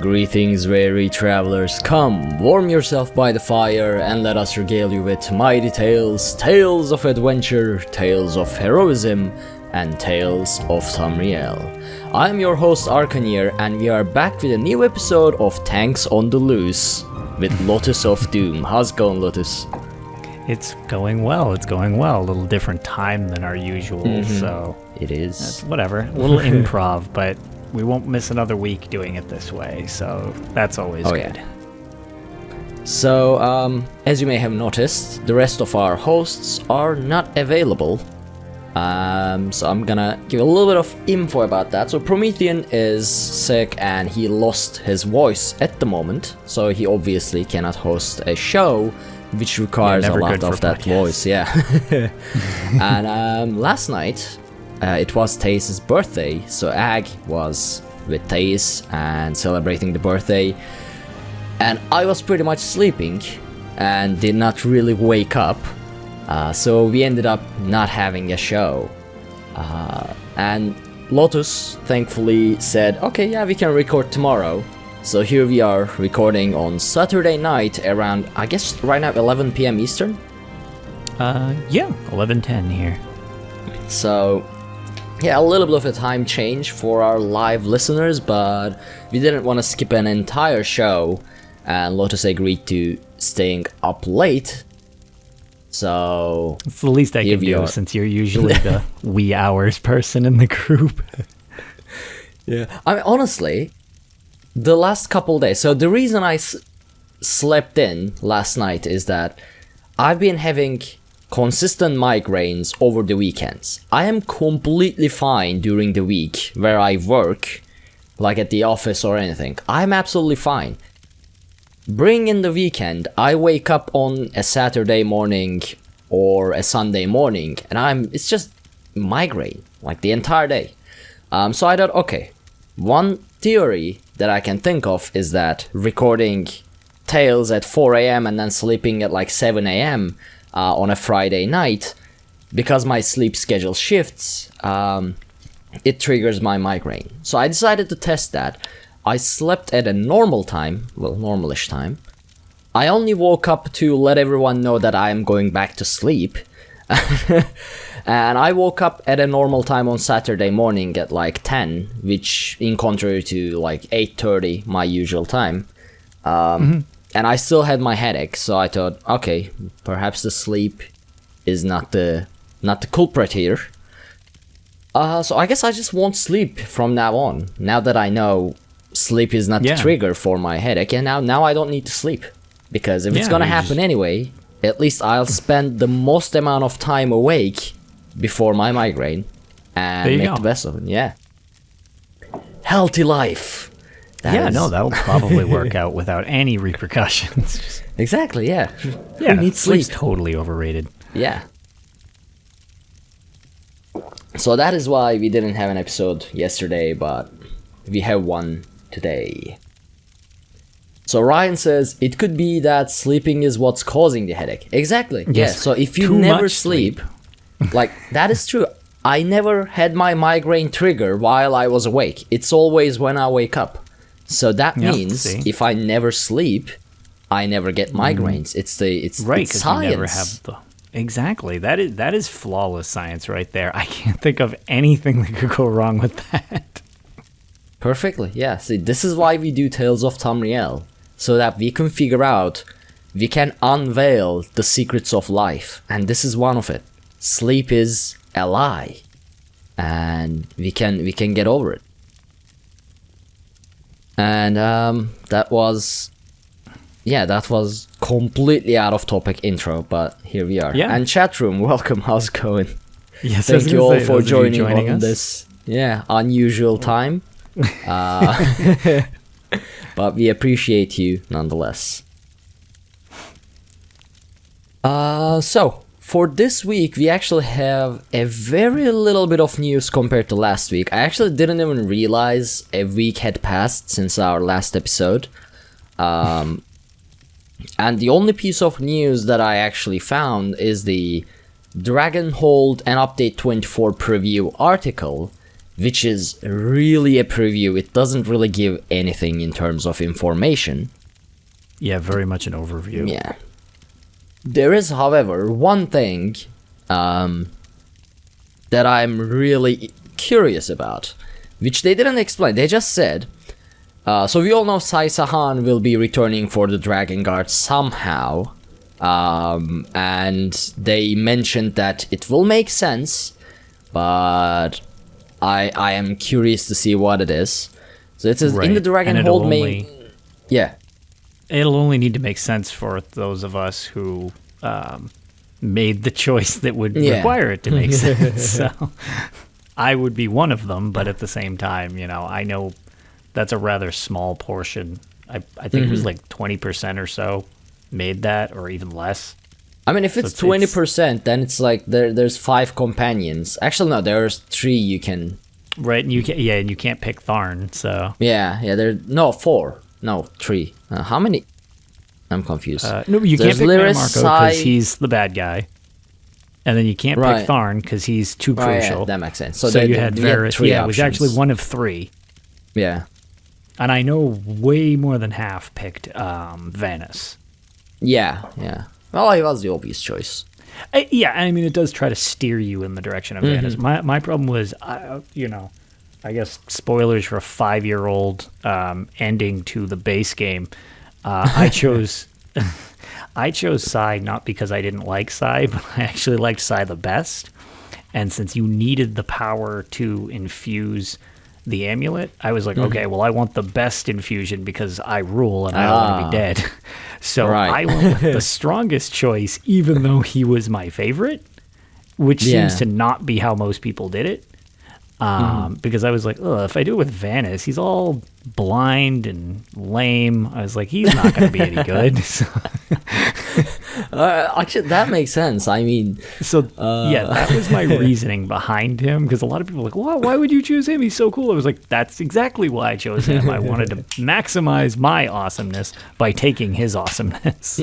Greetings, weary travelers. Come, warm yourself by the fire, and let us regale you with mighty tales, tales of adventure, tales of heroism, and Tales of Tamriel. I'm your host Arkhaniir, and we are back with a new episode of Tanks on the Loose with Lotus of Doom. How's it going, Lotus? It's going well. A little different time than our usual, so It is. whatever. A little improv, but we won't miss another week doing it this way, so that's always good. Yeah. So, as you may have noticed, the rest of our hosts are not available. So I'm gonna give a little bit of info about that. So Promethean is sick and he lost his voice at the moment, so he obviously cannot host a show which requires a lot of that voice. Yeah. And last night it was Theis's birthday, so Ag was with Theis and celebrating the birthday, and I was pretty much sleeping and did not really wake up. So we ended up not having a show. And Lotus thankfully said, okay, yeah, we can record tomorrow. So here we are recording on Saturday night around, I guess right now 11 p.m. Eastern? Yeah, 11:10 here. So, yeah, a little bit of a time change for our live listeners, but we didn't want to skip an entire show, and Lotus agreed to staying up late. So It's the least I can do since you're usually the wee hours person in the group. Yeah, I mean, honestly, the last couple days. So the reason I slept in last night is that I've been having consistent migraines over the weekends. I am completely fine during the week where I work, like at the office or anything. I'm absolutely fine. Bring in the weekend, I wake up on a Saturday morning or a Sunday morning, and it's just migraine, like the entire day. So I thought, okay, one theory that I can think of is that recording Tales at 4 a.m. and then sleeping at like 7 a.m. On a Friday night, because my sleep schedule shifts, it triggers my migraine. So I decided to test that. I slept at a normal time, well, normalish time. I only woke up to let everyone know that I am going back to sleep. And I woke up at a normal time on Saturday morning at like 10, which in contrary to like 8:30, my usual time. And I still had my headache, so I thought, okay, perhaps the sleep is not the culprit here. So I guess I just won't sleep from now on, now that I know sleep is not the trigger for my headache, and now I don't need to sleep, because if it's gonna happen anyway, at least I'll spend the most amount of time awake before my migraine and make the best of it. Yeah, healthy life. That'll probably work out without any repercussions. Exactly. Yeah. Yeah, we need sleep. Sleep's totally overrated. Yeah. So that is why we didn't have an episode yesterday, but we have one today. So Ryan says it could be that sleeping is what's causing the headache. Exactly. Yes. Yeah. So if you never sleep, like that is true. I never had my migraine trigger while I was awake. It's always when I wake up. So that means if I never sleep, I never get migraines. It's science. You never have Exactly. That is flawless science right there. I can't think of anything that could go wrong with that. Perfectly, yeah. See, this is why we do Tales of Tamriel, so that we can figure out, we can unveil the secrets of life, and this is one of it. Sleep is a lie, and we can get over it. And that was completely out of topic intro, but here we are. Yeah. And chat room, welcome. How's it going? Yes, thank you all for joining on us. This unusual time. But we appreciate you nonetheless. So for this week, we actually have a very little bit of news compared to last week. I actually didn't even realize a week had passed since our last episode. And the only piece of news that I actually found is the Dragonhold and Update 24 preview article, which is really a preview. It doesn't really give anything in terms of information. Yeah, very much an overview. Yeah. There is, however, one thing that I'm really curious about, which they didn't explain. They just said, so we all know Sai-Sahan will be returning for the Dragon Guard somehow. And they mentioned that it will make sense, but I am curious to see what it is. So it says in the Dragonhold main... Yeah. It'll only need to make sense for those of us who made the choice that would require it to make sense. So I would be one of them, but at the same time, I know that's a rather small portion. I think it was like 20% or so made that, or even less. I mean, if it's 20%, then it's like there's 5 companions. Actually, no, there's 3 you can... Right, and you can't pick Tharn, so... Yeah, 4. No, 3. How many? I'm confused. No, you can't pick Lyris, Marco because he's the bad guy. And then you can't pick Tharn because he's too crucial. Yeah, that makes sense. So you had Varys. Yeah, it was actually one of 3. Yeah. And I know way more than half picked Vanus. Yeah. Well, he was the obvious choice. I mean, it does try to steer you in the direction of Vanus. My problem was, I guess spoilers for a 5-year-old ending to the base game. I chose Sai not because I didn't like Sai, but I actually liked Sai the best. And since you needed the power to infuse the amulet, I was like, okay, well, I want the best infusion because I rule and I don't want to be dead. So I went with the strongest choice, even though he was my favorite, which seems to not be how most people did it. Because I was like, if I do it with Vanus, he's all blind and lame. I was like, he's not going to be any good. Actually, that makes sense. I mean... that was my reasoning behind him, because a lot of people were like, why would you choose him? He's so cool. I was like, that's exactly why I chose him. I wanted to maximize my awesomeness by taking his awesomeness.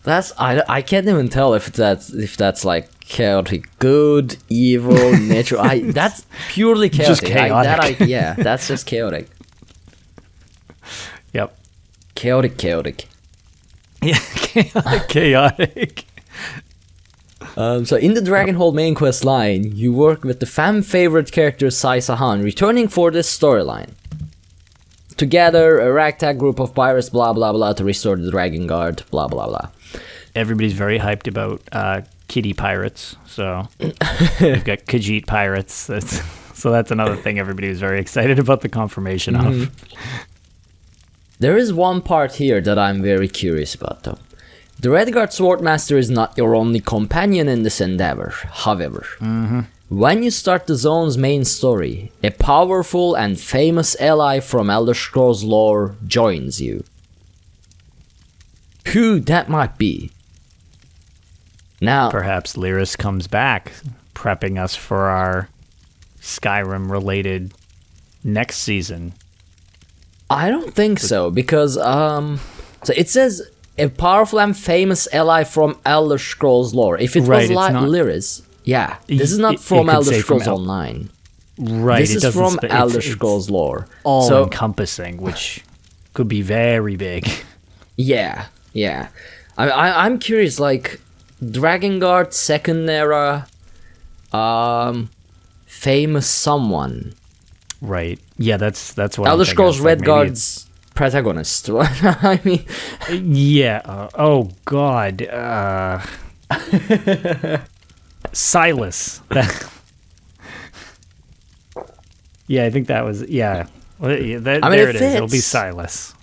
I can't even tell if that's like chaotic good, evil, natural. That's purely chaotic. Just chaotic. That's just chaotic. Yep. Chaotic. Yeah, chaotic. So in the Dragonhold main quest line, you work with the fan favorite character Sai-Sahan, returning for this storyline. Together, a ragtag group of pirates, blah blah blah, to restore the Dragon Guard, blah blah blah. Everybody's very hyped about kitty pirates, so we've got Khajiit pirates. So that's another thing everybody was very excited about the confirmation of. There is one part here that I'm very curious about, though. The Redguard Swordmaster is not your only companion in this endeavor, however. When you start the zone's main story, a powerful and famous ally from Elder Scrolls lore joins you. Who that might be? Now, perhaps Lyris comes back, prepping us for our Skyrim-related next season. I don't think so, because so it says a powerful and famous ally from Elder Scrolls lore. If it was like Lyris, this is not from Elder Scrolls Online. Right, this is from Elder Scrolls lore. All-encompassing, which could be very big. Yeah. I'm curious, like, Dragon Guard, Second Era, famous someone. Right. Yeah, that's what Elder Scrolls Redguard's protagonist. I mean... Yeah. Oh, God. Silas. Yeah, I think that was... Yeah. There it is. It'll be Silas.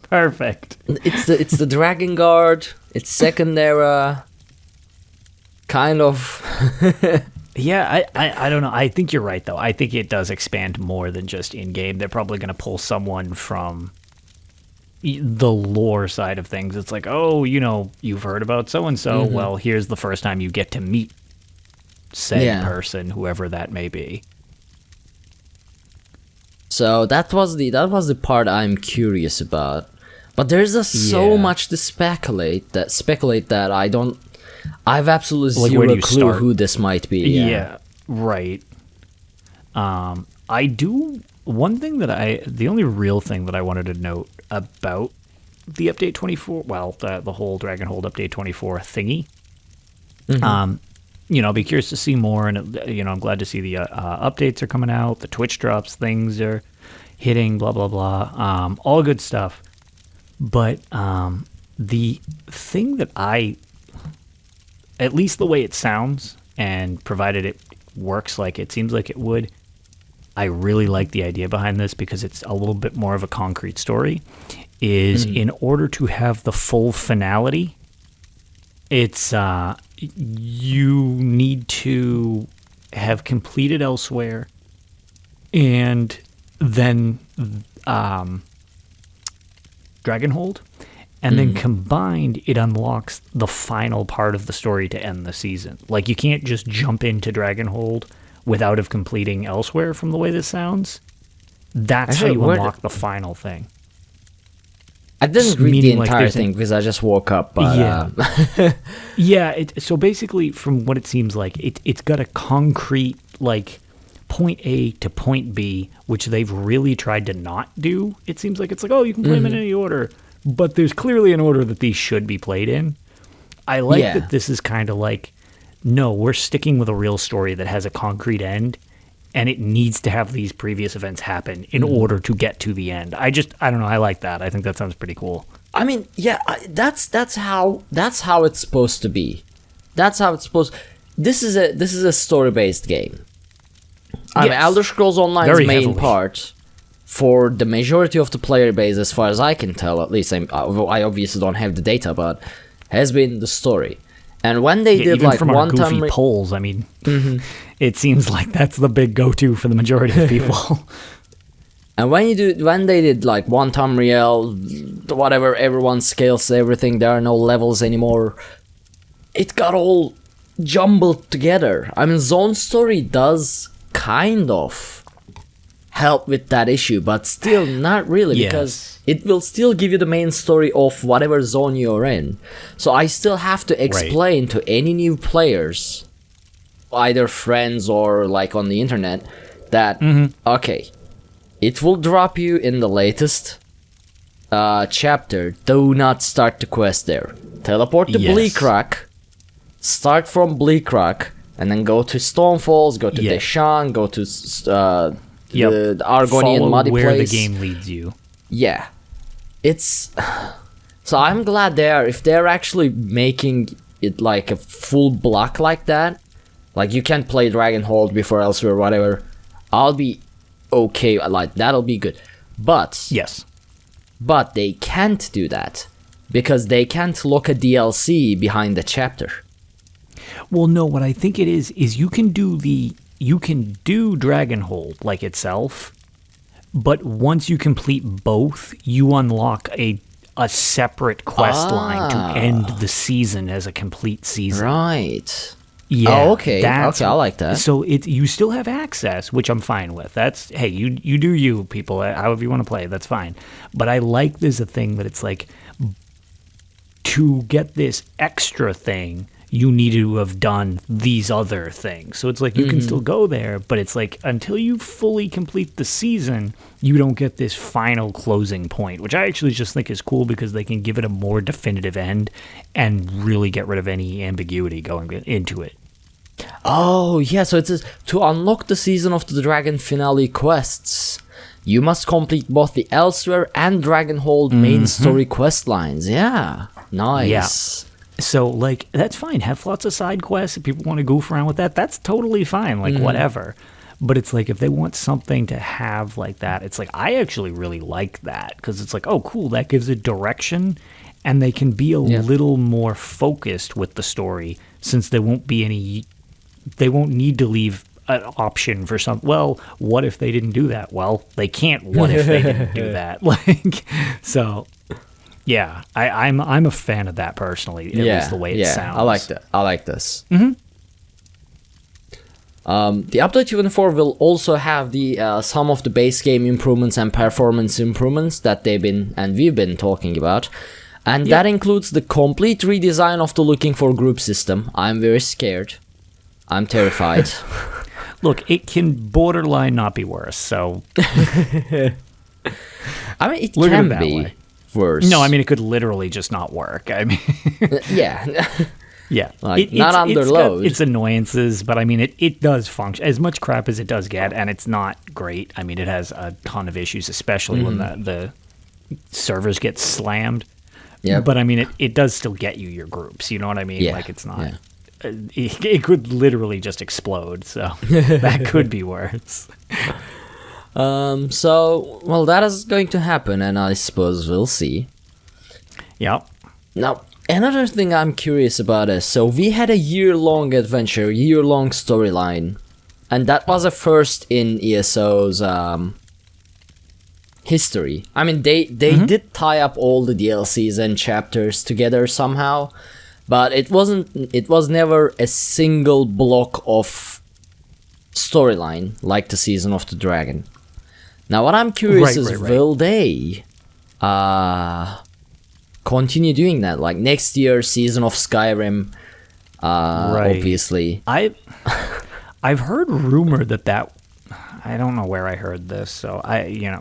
Perfect. It's the Dragon Guard. It's Second Era. Kind of. Yeah, I don't know. I think you're right, though. I think it does expand more than just in-game. They're probably going to pull someone from the lore side of things. It's like, oh, you've heard about so-and-so. Well, here's the first time you get to meet said person, whoever that may be. So that was the part I'm curious about. But there's so much to speculate that I've absolutely zero clue who this might be. Yeah, right. The only real thing that I wanted to note about the update 24, well, the whole Dragonhold update 24 thingy, I'll be curious to see more, and I'm glad to see the updates are coming out, the Twitch drops, things are hitting, blah blah blah, all good stuff. But the thing that at least the way it sounds, and provided it works like it seems like it would, I really like the idea behind this because it's a little bit more of a concrete story, is in order to have the full finality, it's you need to have completed Elsewhere, and then Dragonhold, and then combined, it unlocks the final part of the story to end the season. Like, you can't just jump into Dragonhold without have completing Elsewhere, from the way this sounds. That's how you unlock the final thing. I didn't read the entire thing because I just woke up. But, yeah. So basically, from what it seems like, it's got a concrete, like, point A to point B, which they've really tried to not do. It seems like it's like, oh, you can play them in any order. But there's clearly an order that these should be played in. I like that this is kind of like, no, we're sticking with a real story that has a concrete end, and it needs to have these previous events happen in order to get to the end. I don't know. I like that. I think that sounds pretty cool. I mean, yeah, that's how it's supposed to be. That's how it's supposed. This is a story-based game. I mean, Elder Scrolls Online's main part, for the majority of the player base, as far as I can tell, at least I obviously don't have the data, but has been the story. And when they did, even like, from our goofy polls, I mean, it seems like that's the big go-to for the majority of people. And when they did like One Tamriel, whatever, everyone scales everything, there are no levels anymore, it got all jumbled together. I mean, Zone Story does kind of help with that issue, but still not really, because it will still give you the main story of whatever zone you're in. So I still have to explain to any new players, either friends or like on the internet, that okay, it will drop you in the latest chapter. Do not start the quest there. Teleport to Bleakrock, start from Bleakrock, and then go to Stonefalls, go to Deshan, go to the Arkhaniir muddy where place. The game leads you. Yeah, it's so I'm glad if they're actually making it like a full block like that. Like, you can't play Dragonhold before Elsewhere, whatever. I'll be okay. Like, that'll be good. But but they can't do that because they can't lock a DLC behind the chapter. Well, no, what I think it is you can do Dragonhold like itself, but once you complete both, you unlock a separate quest line to end the season as a complete season. Right. Yeah. Oh, okay. Okay, I like that. So you still have access, which I'm fine with. That's, hey, you do you, people, however you want to play, that's fine. But I like there's a thing that it's like, to get this extra thing, you need to have done these other things. So it's like you can still go there, but it's like until you fully complete the season, you don't get this final closing point, which I actually just think is cool because they can give it a more definitive end and really get rid of any ambiguity going into it. Oh, yeah, so it says, to unlock the Season of the Dragon finale quests, you must complete both the Elsewhere and Dragonhold main story quest lines. Yeah, nice. Yeah. So, like, that's fine. Have lots of side quests. If people want to goof around with that, that's totally fine. Like, whatever. But it's like, if they want something to have like that, it's like, I actually really like that. Because it's like, oh, cool, that gives it direction. And they can be a little more focused with the story, since there won't be any... They won't need to leave an option for some... Well, what if they didn't do that? Well, they can't what if they didn't do that. Like, so... Yeah, I'm a fan of that personally. At least the way it sounds. I like that. I like this. The update 24 will also have the some of the base game improvements and performance improvements that we've been talking about, and that includes the complete redesign of the looking for group system. I'm very scared. I'm terrified. Look, it can borderline not be worse. So, I mean, it look at can it that be way. worse. No, I mean, it could literally just not work. I mean, yeah. yeah. Like, not under load. It's annoyances, but I mean, it does function. As much crap as it does get, and it's not great. I mean, it has a ton of issues, especially when the servers get slammed. Yeah. But I mean, it does still get you your groups. You know what I mean? Yeah. Like, it's not... Yeah. It could literally just explode, so that could be worse. So, well, that is going to happen, and I suppose we'll see. Yep. Now, another thing I'm curious about is, so we had a year-long adventure, year-long storyline, and that was a first in ESO's history. I mean, they did tie up all the DLCs and chapters together somehow, but it was never a single block of storyline like the Season of the Dragon. Now, what I'm curious is, will they continue doing that? Like, next year, Season of Skyrim, obviously. I've heard rumor that I don't know where I heard this, so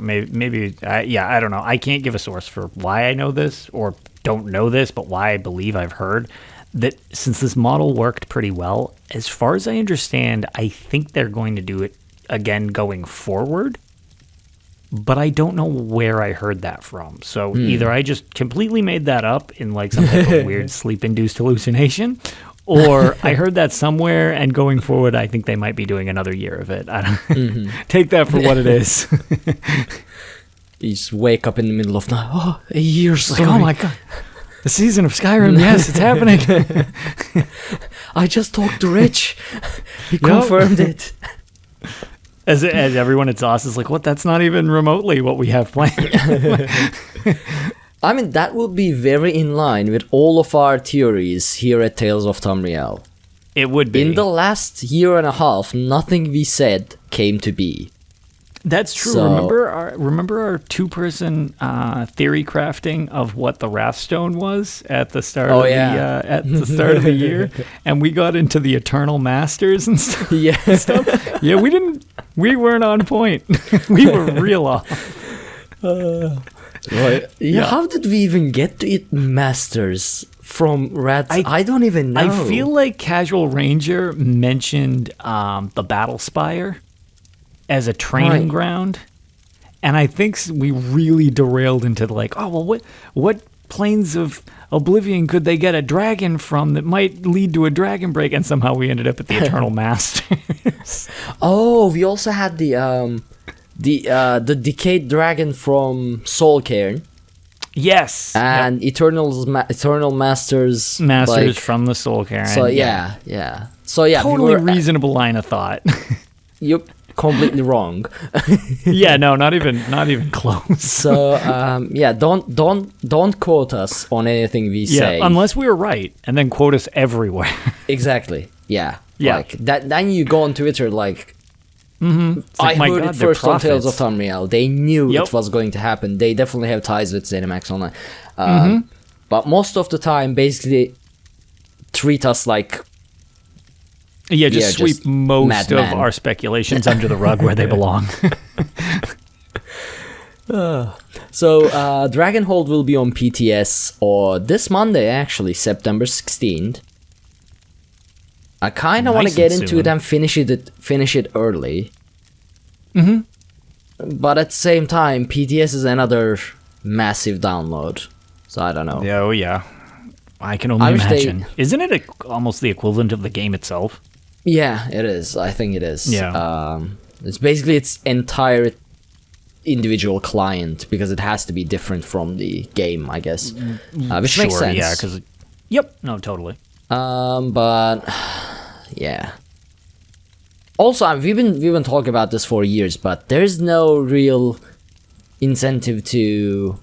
maybe I don't know. I can't give a source for why I know this or don't know this, but why I believe I've heard that since this model worked pretty well, as far as I understand, I think they're going to do it again going forward. But I don't know where I heard that from. So either I just completely made that up in like some type of weird sleep-induced hallucination, or I heard that somewhere, and going forward, I think they might be doing another year of it. I don't take that for what it is. You just wake up in the middle of night. Oh, a year's story. Like, oh my god, the Season of Skyrim. Yes, it's happening. I just talked to Rich. He confirmed it. As everyone at ZOS is like, what? That's not even remotely what we have planned. I mean, that would be very in line with all of our theories here at Tales of Tamriel. It would be. In the last year and a half, nothing we said came to be. That's true. So, remember our two-person theory crafting of what the Wrathstone was at the start of the year, and we got into the Eternal Masters and stuff. Yeah, we weren't on point. We were real off. How did we even get to it Masters from Rats? I don't even know. I feel like Casual Ranger mentioned the Battle Spire as a training ground, and I think we really derailed into like, oh well, what planes of Oblivion could they get a dragon from that might lead to a dragon break, and somehow we ended up at the Eternal Masters. Oh, we also had the decayed dragon from Soulcairn. Yes, and Eternal Masters like, from the Soulcairn. So yeah. So yeah, totally reasonable line of thought. You're completely wrong. Yeah, no, not even close. So don't quote us on anything we say. Unless we were right, and then quote us everywhere. Exactly. Yeah. Like that. Then you go on Twitter like. I heard it first on Tales of Tamriel. They knew it was going to happen. They definitely have ties with ZeniMax Online. But most of the time, basically, treat us like... just sweep most of our speculations under the rug where they belong. So, Dragonhold will be on PTS or this Monday, actually, September 16th. I kind of want to get into it and finish it early. But at the same time, PTS is another massive download. So I don't know. Oh yeah, I can only imagine. Isn't it almost the equivalent of the game itself? Yeah, it is. I think it is. Yeah. It's basically its entire individual client because it has to be different from the game, I guess. Which makes sense. Yeah, because... Yep. No, totally. But yeah. Also, we've been talking about this for years, but there's no real incentive to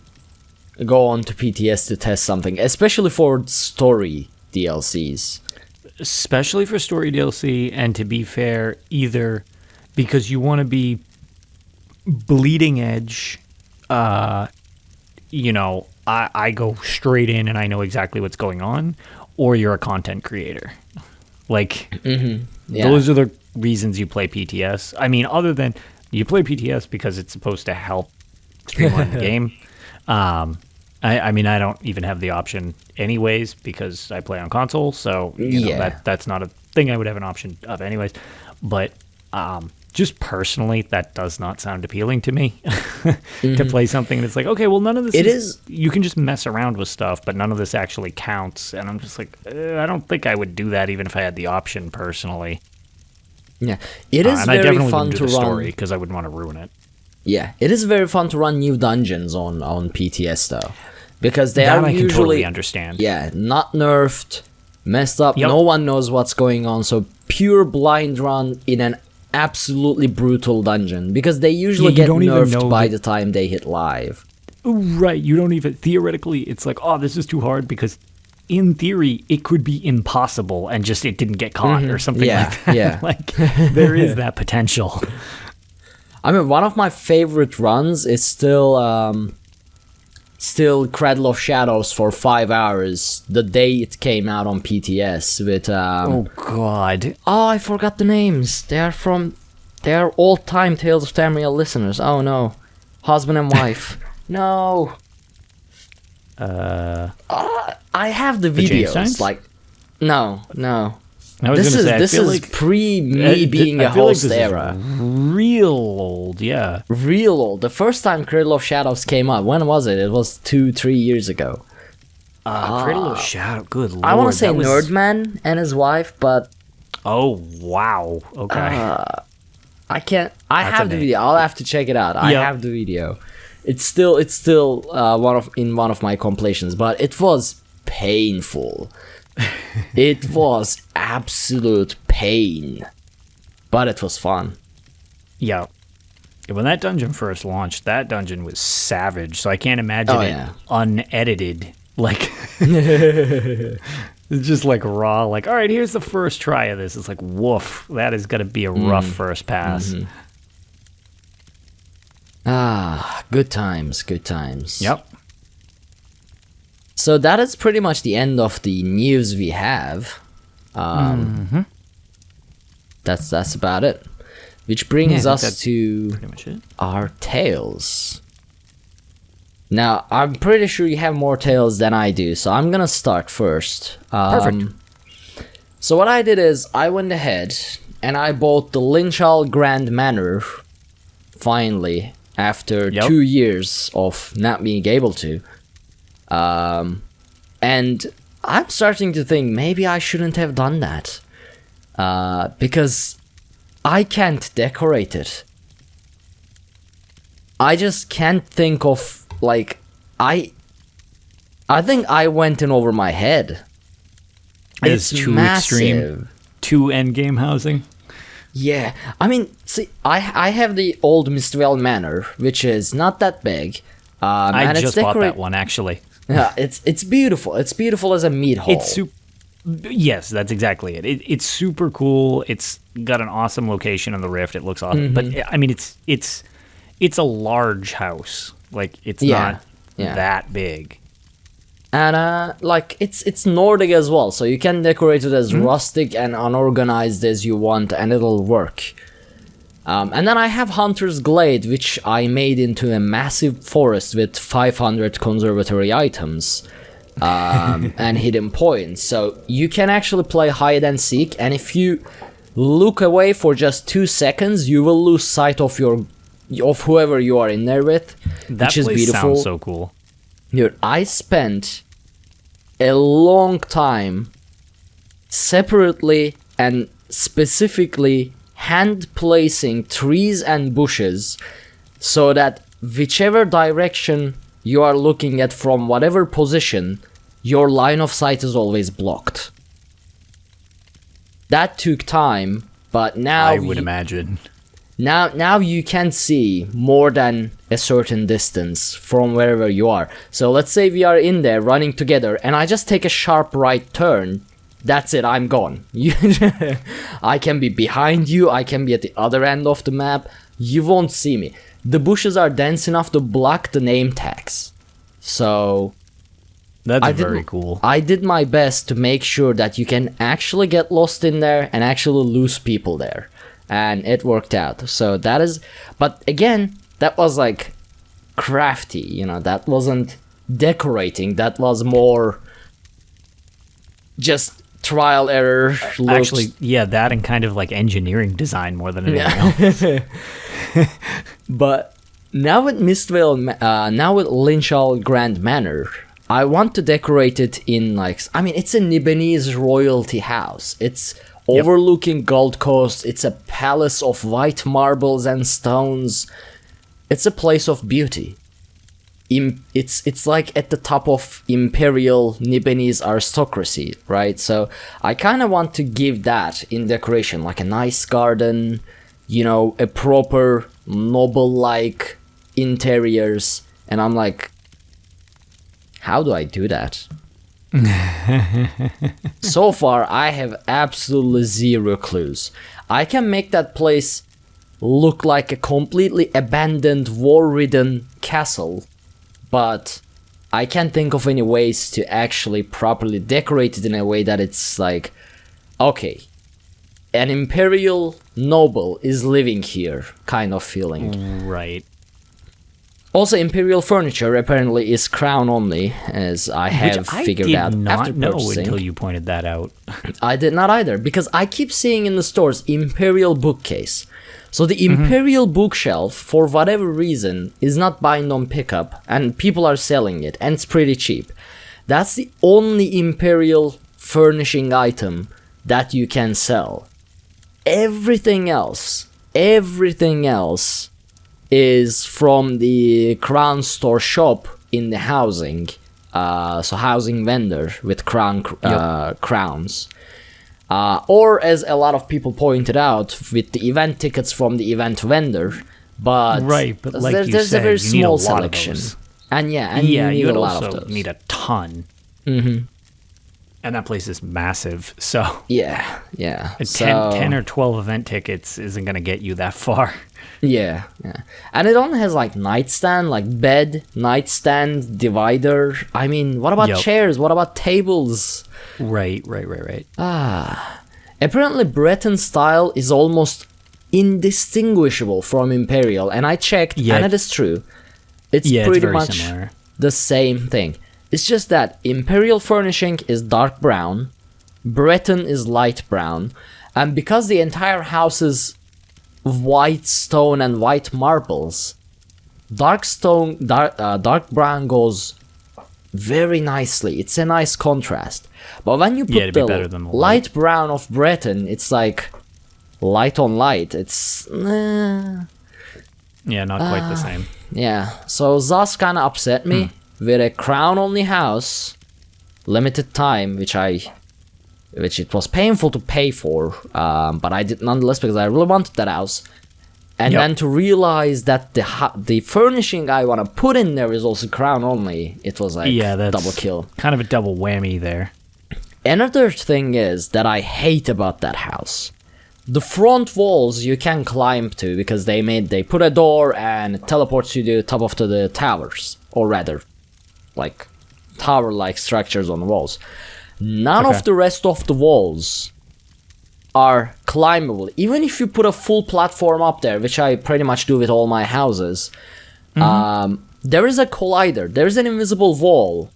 go on to PTS to test something, especially for story DLCs. Especially for story DLC, and to be fair, either because you want to be bleeding edge, I go straight in and I know exactly what's going on, or you're a content creator. Like, those are the reasons you play PTS. I mean, other than you play PTS because it's supposed to help streamline the game. I mean, I don't even have the option anyways because I play on console, so you know, that's not a thing I would have an option of anyways. But just personally, that does not sound appealing to me to play something and it's like, okay, well, none of this is. You can just mess around with stuff, but none of this actually counts. And I'm just like, I don't think I would do that even if I had the option personally. Yeah, it is and very I definitely fun wouldn't to do the run. story because I wouldn't want to ruin it. Yeah, it is very fun to run new dungeons on PTS though, because they That are I can usually totally understand. Yeah, not nerfed, messed up. Yep. No one knows what's going on. So pure blind run in an absolutely brutal dungeon because they usually you get don't even nerfed know by that- the time they hit live. Right, you don't even theoretically. It's like, oh, this is too hard because, in theory, it could be impossible, and just it didn't get caught or something Yeah, like that. yeah. Like there is that potential. I mean, one of my favorite runs is still Cradle of Shadows for 5 hours the day it came out on PTS with Oh God! oh, I forgot the names. They are all-time Tales of Tamriel listeners. Oh no, husband and wife. No. I have the videos. Jamestones? Like, no. I was This gonna say, I is feel is like pre me being a I feel like host this is era. real old, yeah. Real old. The first time Cradle of Shadows came out, when was it? It was 2-3 years ago. Cradle of Shadow. Good lord! I want to say that was- Nerdman and his wife, but Oh wow! Okay. I can't. I That's have a the name. video. I'll have to check it out. I Yep. have the video. It's still one of my compilations, but it was painful. It was absolute pain, but it was fun. Yeah. When that dungeon first launched, that dungeon was savage. So I can't imagine it yeah. unedited. Like, it's just like raw. Like, all right, here's the first try of this. It's like, woof. That is going to be a rough first pass. Good times, good times. Yep. So that is pretty much the end of the news we have. That's about it. Which brings Yeah, I think us that's to Pretty much it. our tales. Now, I'm pretty sure you have more tales than I do, so I'm gonna start first. Perfect. So what I did is, I went ahead and I bought the Linchal Grand Manor, finally, after Yep. 2 years of not being able to. And I'm starting to think maybe I shouldn't have done that. Because I can't decorate it. I just can't think of, like, I think I went in over my head. It's too extreme. Too endgame housing. Yeah, I mean, see, I have the old Mistral Manor, which is not that big. I and just bought that one, actually. Yeah, it's beautiful. It's beautiful as a meat hall. It's super. Yes, that's exactly it. It's super cool. It's got an awesome location in the Rift. It looks awesome. But I mean, it's a large house. Like it's not that big. And like it's Nordic as well, so you can decorate it as rustic and unorganized as you want, and it'll work. And then I have Hunter's Glade, which I made into a massive forest with 500 conservatory items and hidden points. So you can actually play hide and seek, and if you look away for just 2 seconds, you will lose sight of whoever you are in there with, That which is place beautiful. sounds so cool. Dude, I spent a long time separately and specifically hand placing trees and bushes so that whichever direction you are looking at from whatever position, your line of sight is always blocked. That took time, but now I would imagine. Now you can see more than a certain distance from wherever you are. So let's say we are in there running together and I just take a sharp right turn. That's it, I'm gone. I can be behind you, I can be at the other end of the map. You won't see me. The bushes are dense enough to block the name tags. So That's very cool. I did my best to make sure that you can actually get lost in there and actually lose people there. and it worked out. So that is, but again, that was like crafty, you know, that wasn't decorating, that was more just trial error. Actually, yeah, that and kind of like engineering design more than anything else. But now with Mistvale, now with Lynchall Grand Manor, I want to decorate it in like, I mean, it's a Lebanese royalty house. It's overlooking Gold Coast. It's a palace of white marbles and stones. It's a place of beauty. It's like at the top of Imperial Lebanese aristocracy, right? So I kind of want to give that in decoration, like a nice garden, you know, a proper noble-like interiors. And I'm like, how do I do that? So far, I have absolutely zero clues. I can make that place look like a completely abandoned, war-ridden castle, but I can't think of any ways to actually properly decorate it in a way that it's like, okay, an imperial noble is living here kind of feeling. Right. Also, imperial furniture apparently is crown only, as I have figured out after purchasing. I did not know until you pointed that out. I did not either, because I keep seeing in the stores imperial bookcase. So the imperial bookshelf, for whatever reason, is not bind on pickup, and people are selling it, and it's pretty cheap. That's the only imperial furnishing item that you can sell. Everything else is from the crown store shop in the housing. So housing vendor with crowns. Or as a lot of people pointed out, with the event tickets from the event vendor, but like there's a very small selection, and you need a lot of those. Need a ton. Mm-hmm. And that place is massive, so yeah. 10 or 12 event tickets isn't gonna get you that far. Yeah, and it only has like nightstand, like bed, nightstand, divider. I mean, what about chairs? What about tables? Right. Apparently Breton style is almost indistinguishable from Imperial, and I checked, and it is true. It's pretty much similar. The same thing. It's just that Imperial furnishing is dark brown, Breton is light brown, and because the entire house is white stone and white marbles, dark brown goes very nicely. It's a nice contrast. But when you put the light brown of Breton, it's like light on light. It's not quite the same. Yeah, so thus kind of upset me with a crown only house, limited time, which it was painful to pay for, but I did nonetheless because I really wanted that house. And then to realize that the furnishing I want to put in there is also crown only, it was like double kill. Kind of a double whammy there. Another thing is that I hate about that house. The front walls you can climb to because they put a door and it teleports you to the top of the towers, or rather, like tower-like structures on the walls. None of the rest of the walls are climbable. Even if you put a full platform up there, which I pretty much do with all my houses, there is a collider. There is an invisible wall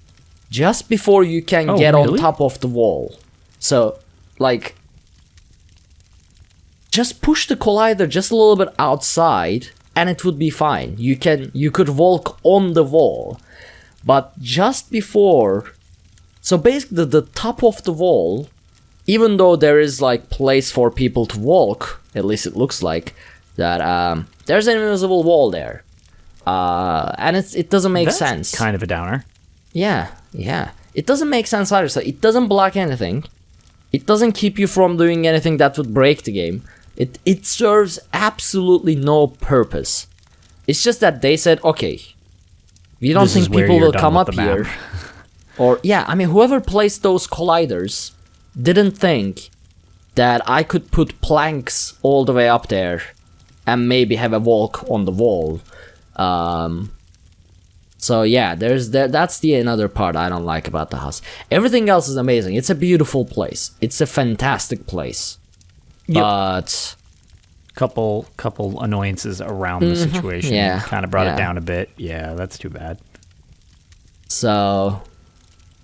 just before you can get on top of the wall. So, like, just push the collider just a little bit outside and it would be fine. You could walk on the wall. But just before... So basically the top of the wall, even though there is like place for people to walk, at least it looks like, that there's an invisible wall there. And it doesn't make sense. Kind of a downer. Yeah. It doesn't make sense either. So it doesn't block anything. It doesn't keep you from doing anything that would break the game. It serves absolutely no purpose. It's just that they said, okay, we don't think people will come up here. Or, whoever placed those colliders didn't think that I could put planks all the way up there and maybe have a walk on the wall. So yeah, that's the another part I don't like about the house. Everything else is amazing. It's a beautiful place. It's a fantastic place. But couple annoyances around the situation. Yeah, kind of brought yeah. it down a bit. Yeah, that's too bad. So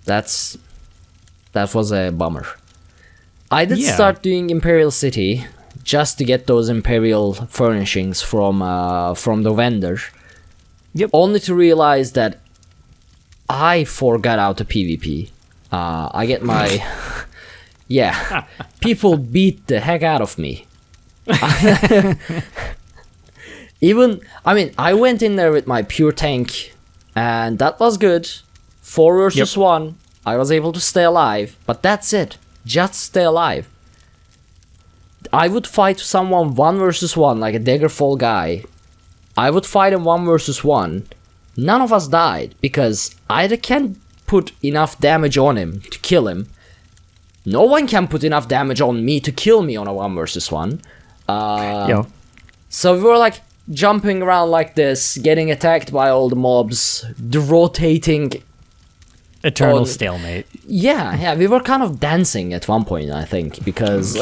that was a bummer. I did Yeah. start doing Imperial City just to get those Imperial furnishings from the vendor. Yep. Only to realize that I forgot how to PvP. I get my yeah. People beat the heck out of me. I went in there with my pure tank, and that was good. 4 versus 1. I was able to stay alive, but that's it. Just stay alive. I would fight someone 1 versus 1, like a Daggerfall guy. I would fight him 1 versus 1. None of us died because I can't put enough damage on him to kill him. No one can put enough damage on me to kill me on a 1 versus 1. So we were like jumping around like this, getting attacked by all the mobs, the rotating. Eternal stalemate. Yeah, we were kind of dancing at one point, I think, because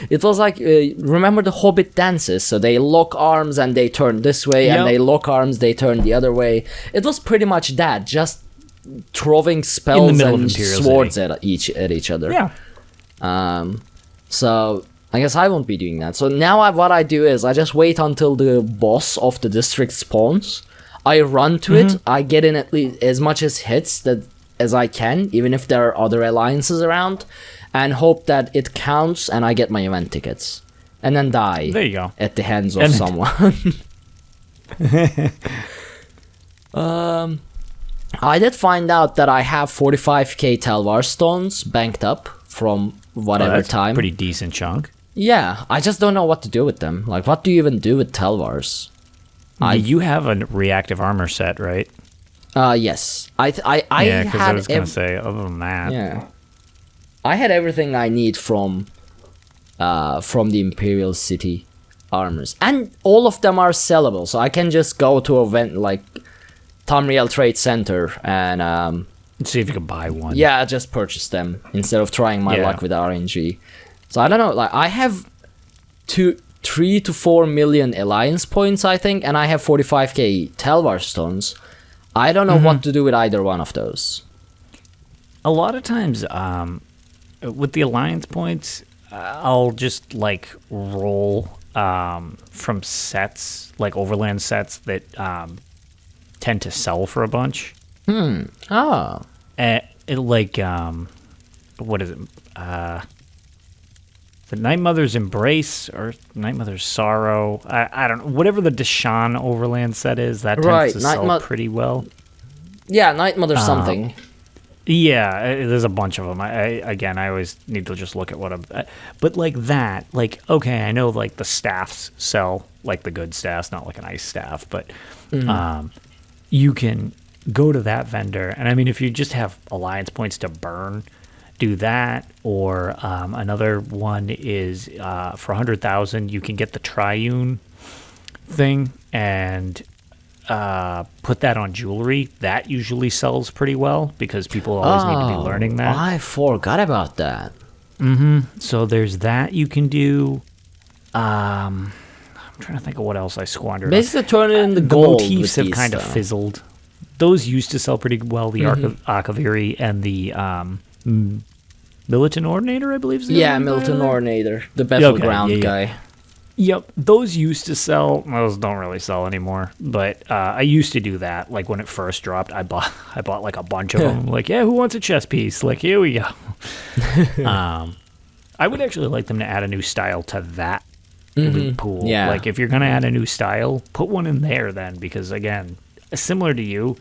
it was like, remember the Hobbit dances? So they lock arms and they turn this way, and they lock arms, they turn the other way. It was pretty much that, just throwing spells and swords at each other. Yeah. So I guess I won't be doing that. So now what I do is I just wait until the boss of the district spawns. I run to it. I get in at least as much as hits as I can, even if there are other alliances around, and hope that it counts and I get my event tickets. And then die. There you go. At the hands of someone. I did find out that I have 45k Telvar stones banked up from whatever that's time. Pretty decent chunk. Yeah, I just don't know what to do with them. Like, what do you even do with Telvars? You have a reactive armor set, right? Yes. I because I was going to say, other than that. Yeah. I had everything I need from the Imperial City armors. And all of them are sellable, so I can just go to a event like Tamriel Trade Center and see if you can buy one. Yeah, just purchase them instead of trying my luck with RNG. So I don't know, like I have 3 to 4 million alliance points, I think, and I have 45k Telvar stones. I don't know what to do with either one of those. A lot of times, with the alliance points, I'll just like roll from sets, like overland sets that tend to sell for a bunch. Oh. What is it? The Night Mother's Embrace or Night Mother's Sorrow. I don't know. Whatever the Deshaan overland set is, that tends to sell pretty well. Yeah, Night Mother something. Yeah, there's a bunch of them. I always need to just look at what I'm... But like that, like, okay, I know like the staffs sell, like the good staffs, not like an ice staff, but you can go to that vendor. And I mean, if you just have alliance points to burn, do that. Or another one is for 100,000, you can get the Triune thing and... put that on jewelry. That usually sells pretty well because people always need to be learning that. I forgot about that. So there's that you can do. I'm trying to think of what else I squandered. Basically, turn it into gold. The motifs have kind of fizzled. Those used to sell pretty well. The Arkhaniir and the Militant Ordinator, I believe. Militant Ordinator, the battleground guy. Yep, those used to sell. Those don't really sell anymore, but I used to do that. Like when it first dropped, I bought like a bunch of them. Like, yeah, who wants a chess piece? Like, here we go. I would actually like them to add a new style to that loot pool. Yeah. Like, if you're gonna add a new style, put one in there then, because again, similar to you.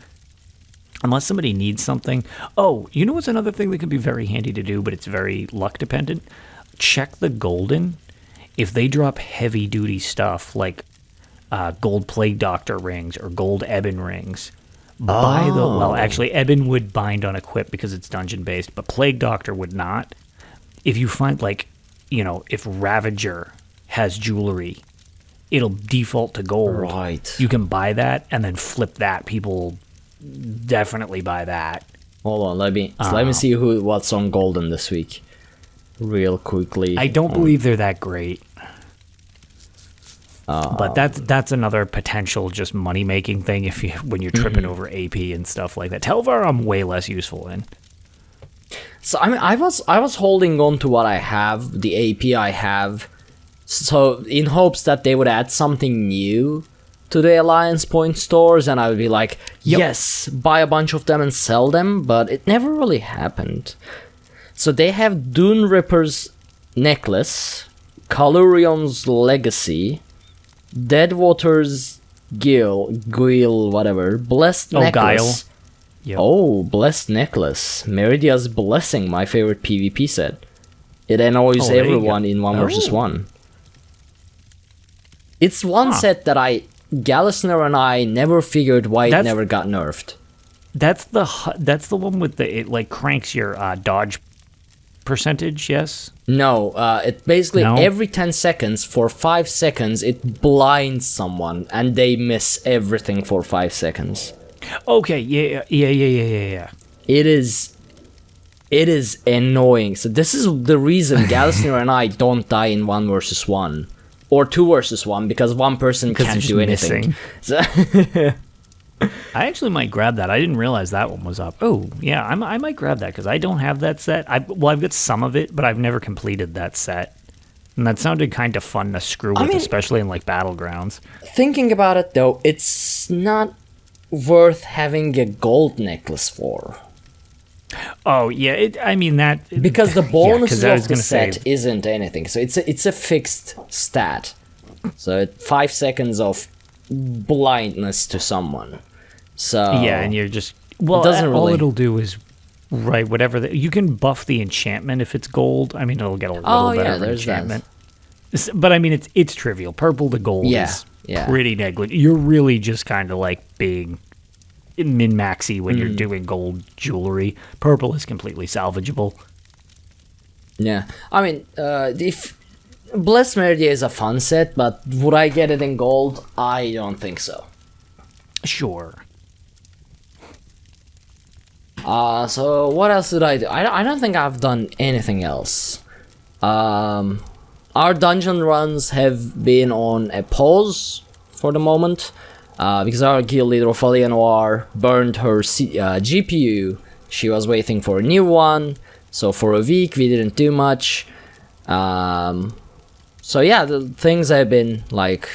Unless somebody needs something. Oh, you know what's another thing that can be very handy to do, but it's very luck dependent? Check the golden. If they drop heavy-duty stuff like gold Plague Doctor rings or gold Ebon rings, buy the... Well, actually, Ebon would bind on equip because it's dungeon-based, but Plague Doctor would not. If you find, like, you know, if Ravager has jewelry, it'll default to gold. Right. You can buy that and then flip that. People definitely buy that. Hold on, let me see what's on golden this week. Real quickly. I don't believe they're that great. But that's another potential just money making thing when you're tripping over AP and stuff like that. Telvar I'm way less useful in. So I was holding on to what I have, the AP I have, so in hopes that they would add something new to the Alliance Point stores, and I would be like, yes, buy a bunch of them and sell them, but it never really happened. So they have Dune Ripper's necklace, Kalurion's legacy, Deadwater's Guile, whatever, Blessed necklace. Guile. Yep. Oh, Blessed necklace. Meridia's Blessing, my favorite PvP set. It annoys everyone in 1 versus 1. It's one set that Gallisner and I never figured why it never got nerfed. That's the one with it like cranks your dodge percentage, yes? No, it basically every 10 seconds for 5 seconds it blinds someone and they miss everything for 5 seconds. Okay, yeah. It is annoying. So this is the reason Gallisner and I don't die in 1 versus 1 or 2 versus 1 because one person can't do anything. So I actually might grab that. I didn't realize that one was up. Oh, yeah, I might grab that because I don't have that set. I've got some of it, but I've never completed that set. And that sounded kind of fun to screw with, especially in like Battlegrounds. Thinking about it though, it's not worth having a gold necklace for. Oh yeah, because the bonuses of the set isn't anything. So it's a fixed stat. So 5 seconds of blindness to someone. So yeah, and you're just all it'll do is whatever you can buff the enchantment if it's gold. I mean, it'll get a little better of enchantment. That. But I mean, it's trivial. Purple to gold is pretty negligent. You're really just kind of like being min-maxy when you're doing gold jewelry. Purple is completely salvageable. Yeah, I mean, if Blessed Meridia is a fun set, but would I get it in gold? I don't think so. Sure. So what else did I do? I don't think I've done anything else. Our dungeon runs have been on a pause for the moment because our guild leader Ophelia Noir burned her GPU. She was waiting for a new one, so for a week we didn't do much. So yeah, the things have been like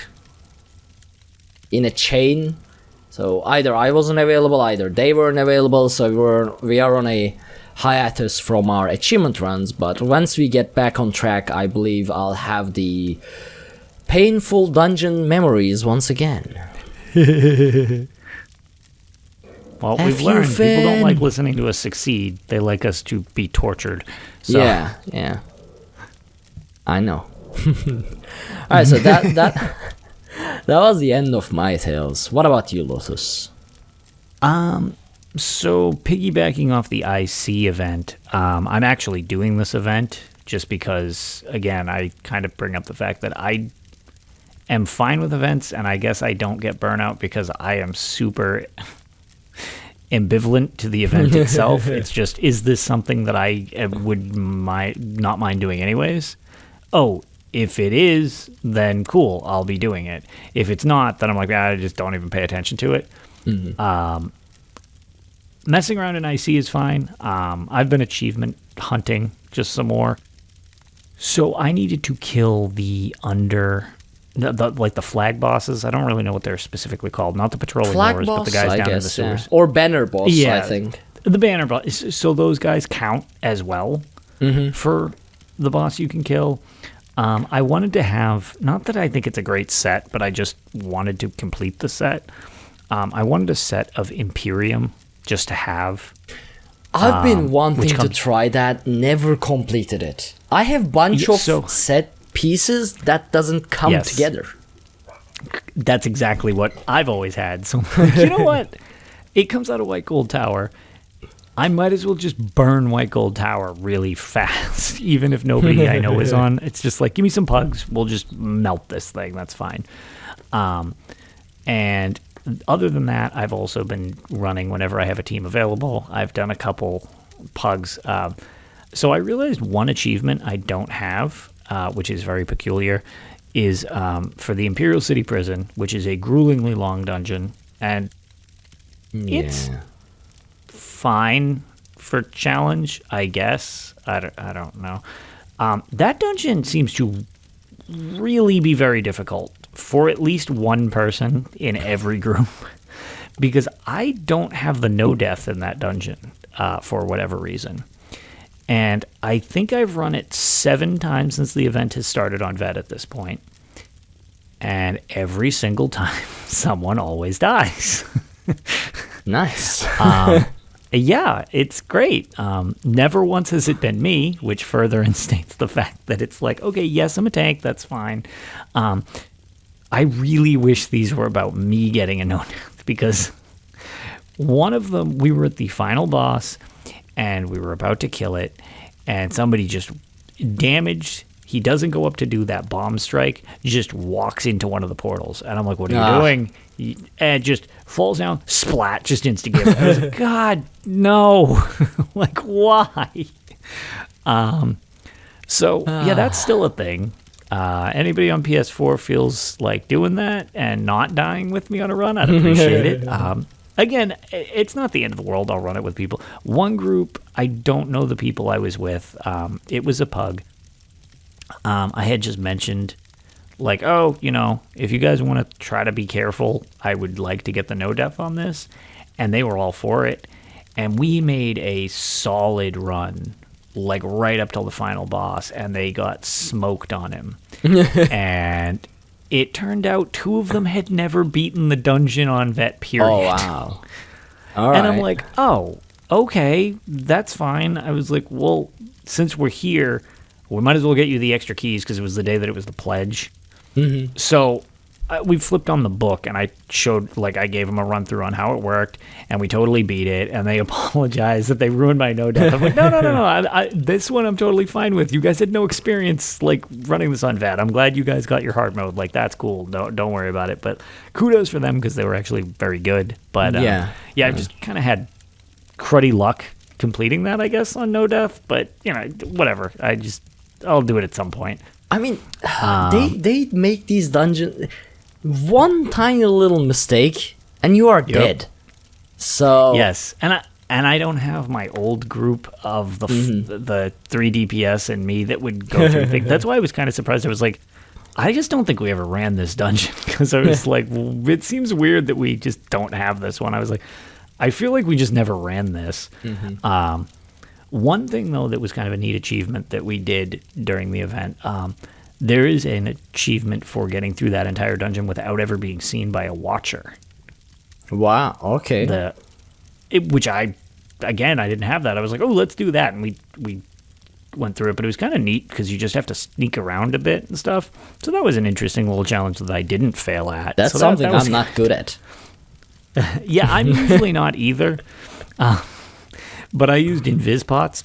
in a chain. So either I wasn't available, either they weren't available. So we are on a hiatus from our achievement runs. But once we get back on track, I believe I'll have the painful dungeon memories once again. Well, we've learned people don't like listening to us succeed. They like us to be tortured. So. Yeah. I know. Alright, so that was the end of my tales. What about you, Lotus? So piggybacking off the IC event, I'm actually doing this event just because, again, I kind of bring up the fact that I am fine with events, and I guess I don't get burnout because I am super ambivalent to the event itself. It's just, is this something that I would not mind doing anyways? Oh, if it is, then cool, I'll be doing it. If it's not, then I'm like, I just don't even pay attention to it. Mm-hmm. Messing around in IC is fine. I've been achievement hunting just some more. So I needed to kill the flag bosses. I don't really know what they're specifically called. Not the patrolling wars, but the guys down in the sewers. Yeah. Or banner boss, I think. The banner boss. So those guys count as well for the boss you can kill. I wanted to have, not that I think it's a great set, but I just wanted to complete the set. I wanted a set of Imperium just to have. I've been wanting to try that, never completed it. I have bunch of set pieces that doesn't come together. That's exactly what I've always had. So, you know what? It comes out of White Gold Tower. I might as well just burn White Gold Tower really fast, even if nobody I know is on. It's just like, give me some pugs. We'll just melt this thing. That's fine. And other than that, I've also been running whenever I have a team available. I've done a couple pugs. So I realized one achievement I don't have, which is very peculiar, is for the Imperial City Prison, which is a gruelingly long dungeon, and it's fine for challenge, I guess. I don't know. That dungeon seems to really be very difficult for at least one person in every group, because I don't have the no death in that dungeon for whatever reason. And I think I've run it 7 times since the event has started on Vet at this point. And every single time, someone always dies. Nice. Yeah, it's great. Never once has it been me, which further instates the fact that it's like, okay, yes, I'm a tank, that's fine. I really wish these were about me getting a no-death, because one of them, we were at the final boss, and we were about to kill it, and somebody just damaged. He doesn't go up to do that bomb strike, just walks into one of the portals. And I'm like, what are you doing? And just falls down, splat, just insta-give. I was like, God, no. Like, why? So, yeah, that's still a thing. Anybody on PS4 feels like doing that and not dying with me on a run, I'd appreciate it. Again, it's not the end of the world. I'll run it with people. One group, I don't know the people I was with. It was a pug. I had just mentioned, like, oh, you know, if you guys want to try to be careful, I would like to get the no death on this. And they were all for it. And we made a solid run, like right up till the final boss. And they got smoked on him. And it turned out 2 of them had never beaten the dungeon on Vet, period. Oh, wow. All right. And I'm like, oh, okay, that's fine. I was like, well, since we're here, we might as well get you the extra keys, because it was the day that it was the pledge. Mm-hmm. So we flipped on the book, and I showed, like, I gave them a run through on how it worked, and we totally beat it, and they apologized that they ruined my no death. I'm like, no. This one I'm totally fine with. You guys had no experience, like, running this on Vet. I'm glad you guys got your hard mode. Like, that's cool. Don't worry about it. But kudos for them, because they were actually very good. But I just kind of had cruddy luck completing that, I guess, on no death. But, you know, whatever. I'll do it at some point. I mean, they make these dungeons, one tiny little mistake and you are dead. So yes, and I don't have my old group of the 3 DPS and me that would go through things. That's why I was kind of surprised. I was like, I just don't think we ever ran this dungeon, because I was like, well, it seems weird that we just don't have this one. I was like, I feel like we just never ran this. One thing, though, that was kind of a neat achievement that we did during the event, there is an achievement for getting through that entire dungeon without ever being seen by a watcher. Wow, okay. Which I didn't have that. I was like, oh, let's do that. And we went through it, but it was kind of neat because you just have to sneak around a bit and stuff. So that was an interesting little challenge that I didn't fail at. That's something I'm not good at. Yeah, I'm usually not either. But I used invis pots,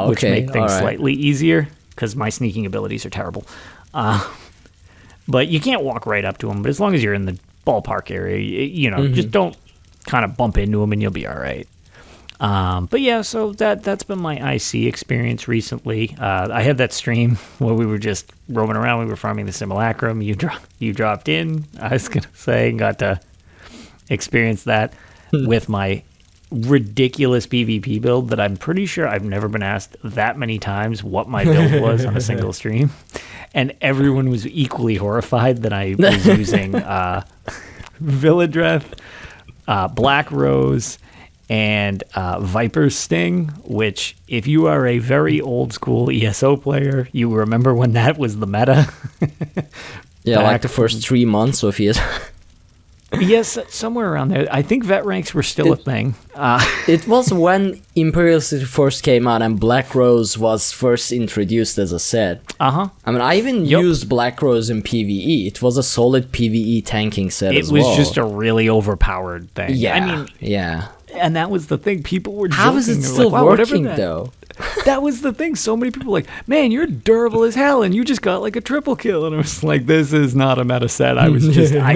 which make things slightly easier, because my sneaking abilities are terrible. But you can't walk right up to them. But as long as you're in the ballpark area, just don't kind of bump into them and you'll be all right. But yeah, so that's been my IC experience recently. I had that stream where we were just roaming around. We were farming the simulacrum. You dropped in, I was going to say, and got to experience that with my ridiculous PvP build that I'm pretty sure I've never been asked that many times what my build was on a single stream. And everyone was equally horrified that I was using Villadreth, Black Rose, and Viper's Sting, which, if you are a very old school ESO player, you remember when that was the meta. Yeah, like the first 3 months of ESO. Yes, somewhere around there. I think vet ranks were still a thing. It was when Imperial City first came out and Black Rose was first introduced as a set. I mean, I even used Black Rose in PvE. It was a solid PvE tanking set as well. It was just a really overpowered thing. Yeah, I mean, yeah. And that was the thing. People were joking. How is it still working, though? That was the thing. So many people were like, man, you're durable as hell, and you just got like a triple kill. And I was like, this is not a meta set. I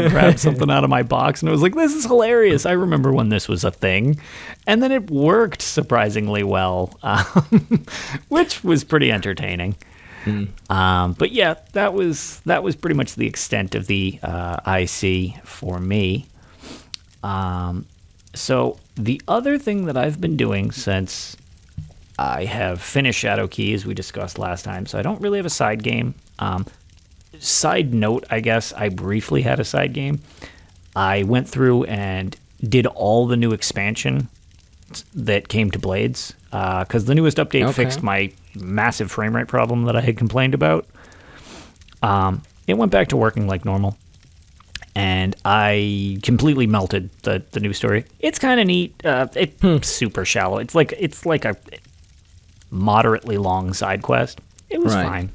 grabbed something out of my box, and I was like, this is hilarious. I remember when this was a thing. And then it worked surprisingly well, which was pretty entertaining. But yeah, that was pretty much the extent of the IC for me. So the other thing that I've been doing since I have finished Shadow Key, as we discussed last time, so I don't really have a side game. Side note, I guess, I briefly had a side game. I went through and did all the new expansion that came to Blades, because the newest update fixed my massive frame rate problem that I had complained about. It went back to working like normal. And I completely melted the new story. It's kind of neat. It's super shallow. It's like a moderately long side quest. It was fine.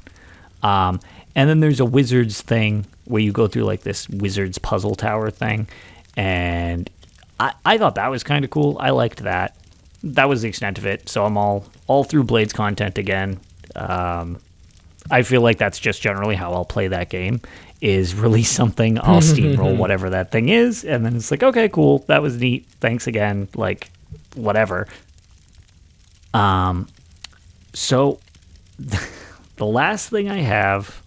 And then there's a wizards thing where you go through like this wizards puzzle tower thing. And I thought that was kind of cool. I liked that. That was the extent of it. So I'm all through Blades content again. I feel like that's just generally how I'll play that game. Is release something, I'll steamroll whatever that thing is, and then it's like, okay, cool, that was neat, thanks again, like, whatever. So, the last thing I have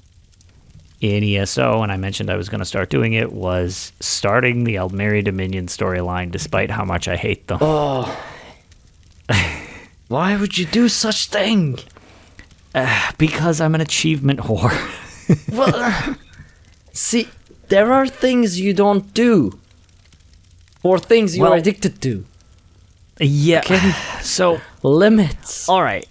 in ESO, and I mentioned I was going to start doing it, was starting the Aldmeri Dominion storyline, despite how much I hate them. Oh. Why would you do such thing? Because I'm an achievement whore. Well... See, there are things you don't do, or things you are addicted to. Yeah, okay. So... Limits. All right.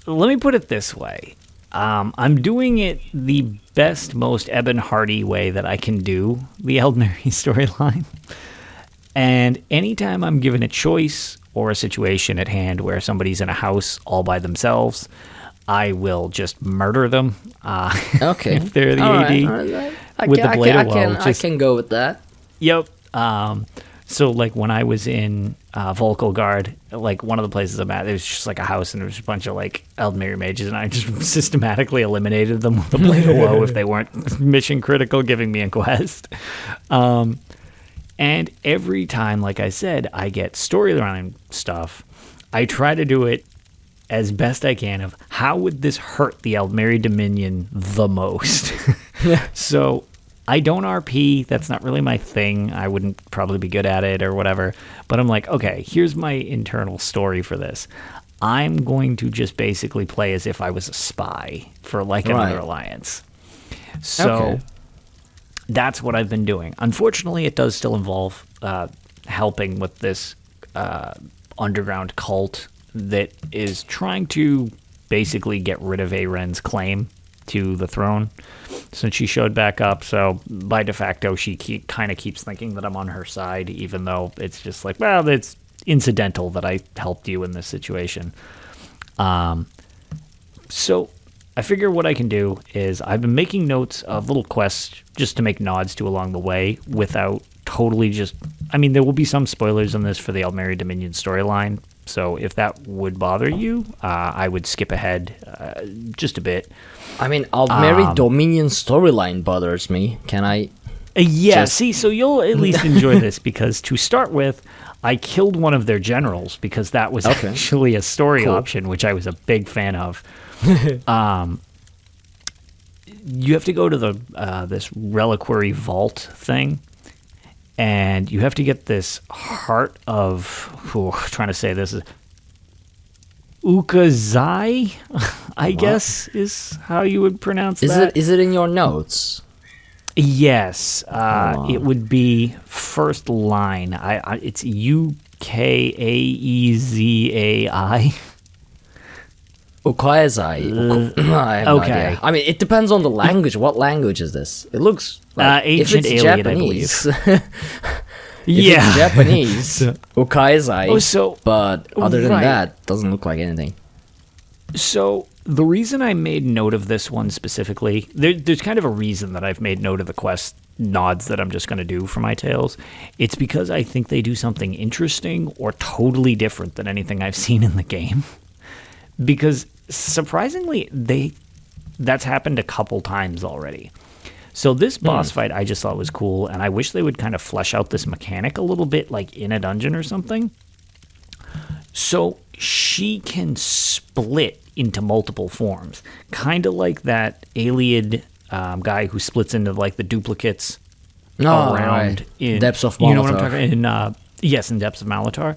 Let me put it this way. I'm doing it the best, most Eben Hardy way that I can do the Aldmeri storyline. And anytime I'm given a choice or a situation at hand where somebody's in a house all by themselves... I will just murder them. Okay. If they're the AD. Right. With the Blade of Woe. I can go with that. Yep. So, like, when I was in Volkelgard, like, one of the places I'm at, it was just, like, a house, and there was a bunch of, like, Aldmeri mages, and I just systematically eliminated them with the Blade of Woe if they weren't mission critical, giving me a quest. And every time, like I said, I get storyline stuff, I try to do it as best I can of how would this hurt the Aldmeri Dominion the most. So I don't RP. That's not really my thing. I wouldn't probably be good at it or whatever. But I'm like, okay, here's my internal story for this. I'm going to just basically play as if I was a spy for like another alliance. So that's what I've been doing. Unfortunately, it does still involve helping with this underground cult that is trying to basically get rid of Aren's claim to the throne since she showed back up. So by de facto, she kind of keeps thinking that I'm on her side, even though it's just like, well, it's incidental that I helped you in this situation. So I figure what I can do is I've been making notes of little quests just to make nods to along the way without totally just... I mean, there will be some spoilers in this for the Aldmeri Dominion storyline. So if that would bother you, I would skip ahead just a bit. I mean, Aldmeri Dominion storyline bothers me. Can I? Yeah, see, so you'll at least enjoy this because to start with, I killed one of their generals because that was actually a story option, which I was a big fan of. You have to go to the this reliquary vault thing. And you have to get this heart of, trying to say this, Ukazai, I guess is how you would pronounce that. Is it in your notes? Yes. It would be first line. It's Ukaezai. Ukaezai. I have no idea. I mean, it depends on the language. What language is this? It looks like ancient if it's alien, Japanese. I believe. It's Japanese, Ukaezai. But other than right. that, doesn't look like anything. So the reason I made note of this one specifically, there's kind of a reason that I've made note of the quest nods that I'm just going to do for my tales. It's because I think they do something interesting or totally different than anything I've seen in the game. Because surprisingly, that's happened a couple times already. So this boss fight I just thought was cool, and I wish they would kind of flesh out this mechanic a little bit, like in a dungeon or something. So she can split into multiple forms. Kind of like that Alien guy who splits into like the duplicates around in Depths of Malatar. You know what I'm talking about? Yes, in Depths of Malatar.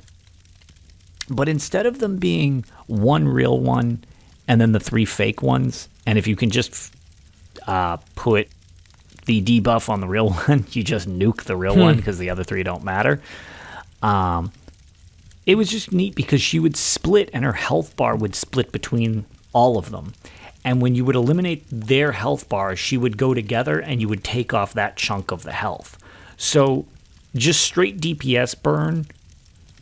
But instead of them being one real one and then the 3 fake ones, and if you can just put the debuff on the real one, you just nuke the real one because the other 3 don't matter. It was just neat because she would split and her health bar would split between all of them. And when you would eliminate their health bars, she would go together and you would take off that chunk of the health. So just straight DPS burn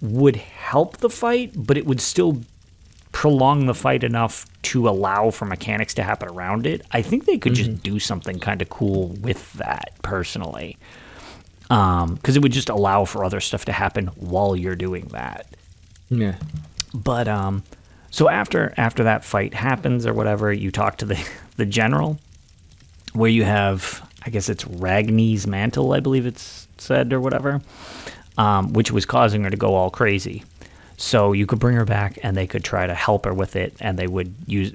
would help the fight, but it would still prolong the fight enough to allow for mechanics to happen around it. I think they could just do something kind of cool with that, personally. Because it would just allow for other stuff to happen while you're doing that. Yeah. But, so after that fight happens or whatever, you talk to the general, where you have, I guess it's Ragni's mantle, I believe it's said, or whatever, which was causing her to go all crazy. So you could bring her back and they could try to help her with it, and they would use,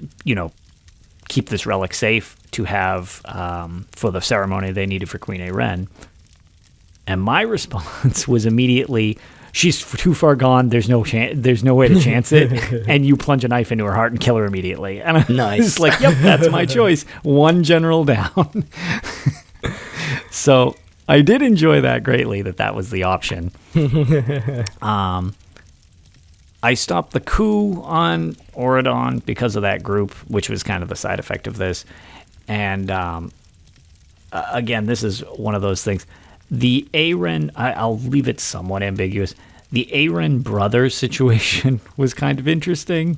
keep this relic safe to have for the ceremony they needed for Queen Ayren. And my response was immediately, she's too far gone. There's no chance. There's no way to chance it. And you plunge a knife into her heart and kill her immediately. And I'm just like, yep, that's my choice. One general down. So I did enjoy that greatly. That was the option. I stopped the coup on Auradon because of that group, which was kind of the side effect of this. And again, this is one of those things. The Ayren, I'll leave it somewhat ambiguous. The Ayren brothers situation was kind of interesting.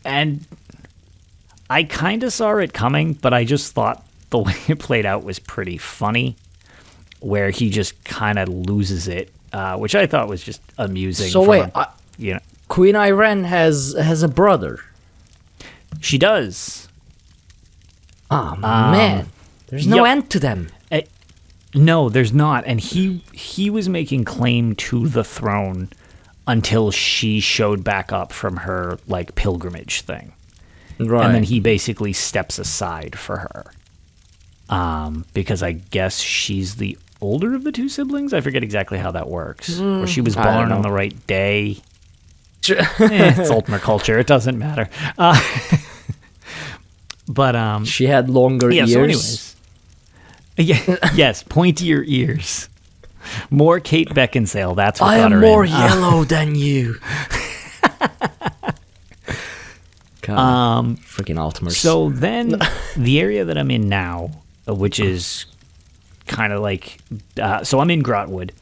And I kind of saw it coming, but I just thought the way it played out was pretty funny, where he just kind of loses it, which I thought was just amusing. So wait, Queen Ayren has a brother. She does. Oh, man. There's no end to them. No, there's not. And he was making claim to the throne until she showed back up from her pilgrimage thing. Right. And then he basically steps aside for her. Because I guess she's the older of the 2 siblings. I forget exactly how that works. Or she was born on the right day. It's Ultimate culture. It doesn't matter. But she had longer ears. So anyways. Yes, pointier ears. More Kate Beckinsale. That's what I am more yellow than you. Freaking Altmers. So then, the area that I'm in now, which is kind of like, so I'm in Grotwood,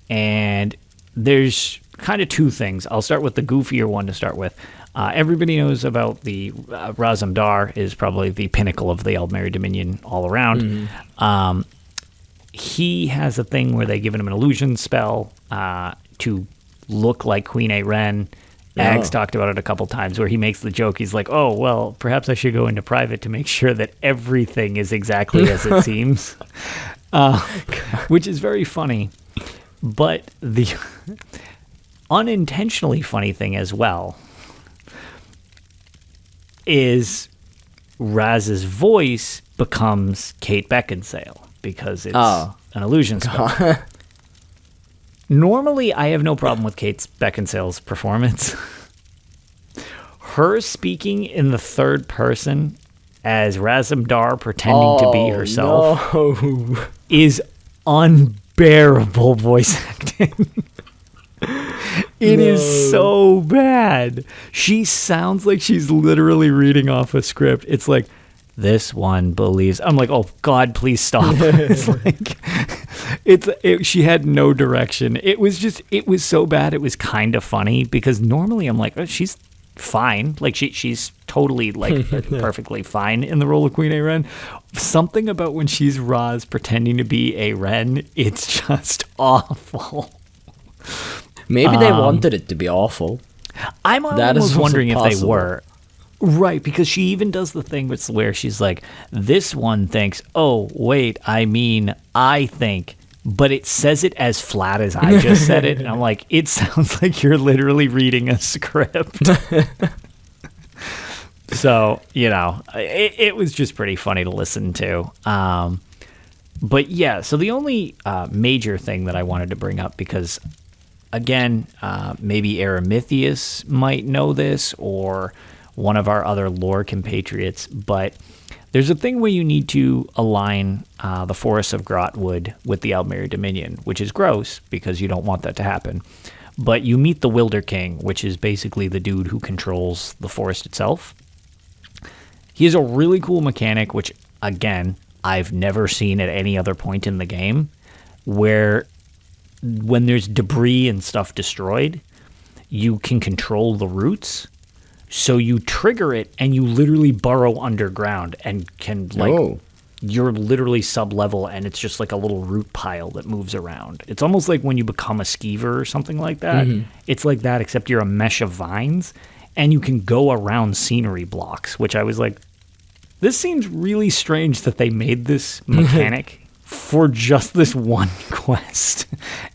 and there's kind of 2 things. I'll start with the goofier one to start with. Everybody knows about the Razam Dar is probably the pinnacle of the Aldmeri Dominion all around. He has a thing where they give him an illusion spell to look like Queen Ayren. Ags talked about it a couple times where he makes the joke. He's like, oh, well, perhaps I should go into private to make sure that everything is exactly as it seems, which is very funny. But the unintentionally funny thing as well is Raz's voice becomes Kate Beckinsale because it's an illusion spell. Normally, I have no problem with Kate Beckinsale's performance. Her speaking in the third person as Razam Dar pretending to be herself is unbearable voice acting. It is so bad. She sounds like she's literally reading off a script. It's like, this one believes. I'm like, oh God, please stop. It's like, she had no direction. It was so bad. It was kind of funny because normally I'm like, oh, she's fine. Like she's totally perfectly fine in the role of Queen Ayren. Something about when she's Raz pretending to be Ayren, it's just awful. Maybe they wanted it to be awful. I'm almost wondering if they were. Right, because she even does the thing where she's like, this one thinks, oh, wait, I mean, I think, but it says it as flat as I just said it. And I'm like, it sounds like you're literally reading a script. So, it was just pretty funny to listen to. But yeah, so the only major thing that I wanted to bring up, because again, maybe Aramithius might know this, or one of our other lore compatriots, but there's a thing where you need to align the Forests of Grotwood with the Aldmeri Dominion, which is gross because you don't want that to happen. But you meet the Wilder King, which is basically the dude who controls the forest itself. He has a really cool mechanic, which, again, I've never seen at any other point in the game, where when there's debris and stuff destroyed, you can control the roots. So you trigger it, and you literally burrow underground and can, you're literally sub-level, and it's just like a little root pile that moves around. It's almost like when you become a skeever or something like that. Mm-hmm. It's like that, except you're a mesh of vines, and you can go around scenery blocks, which I was like, this seems really strange that they made this mechanic for just this one quest,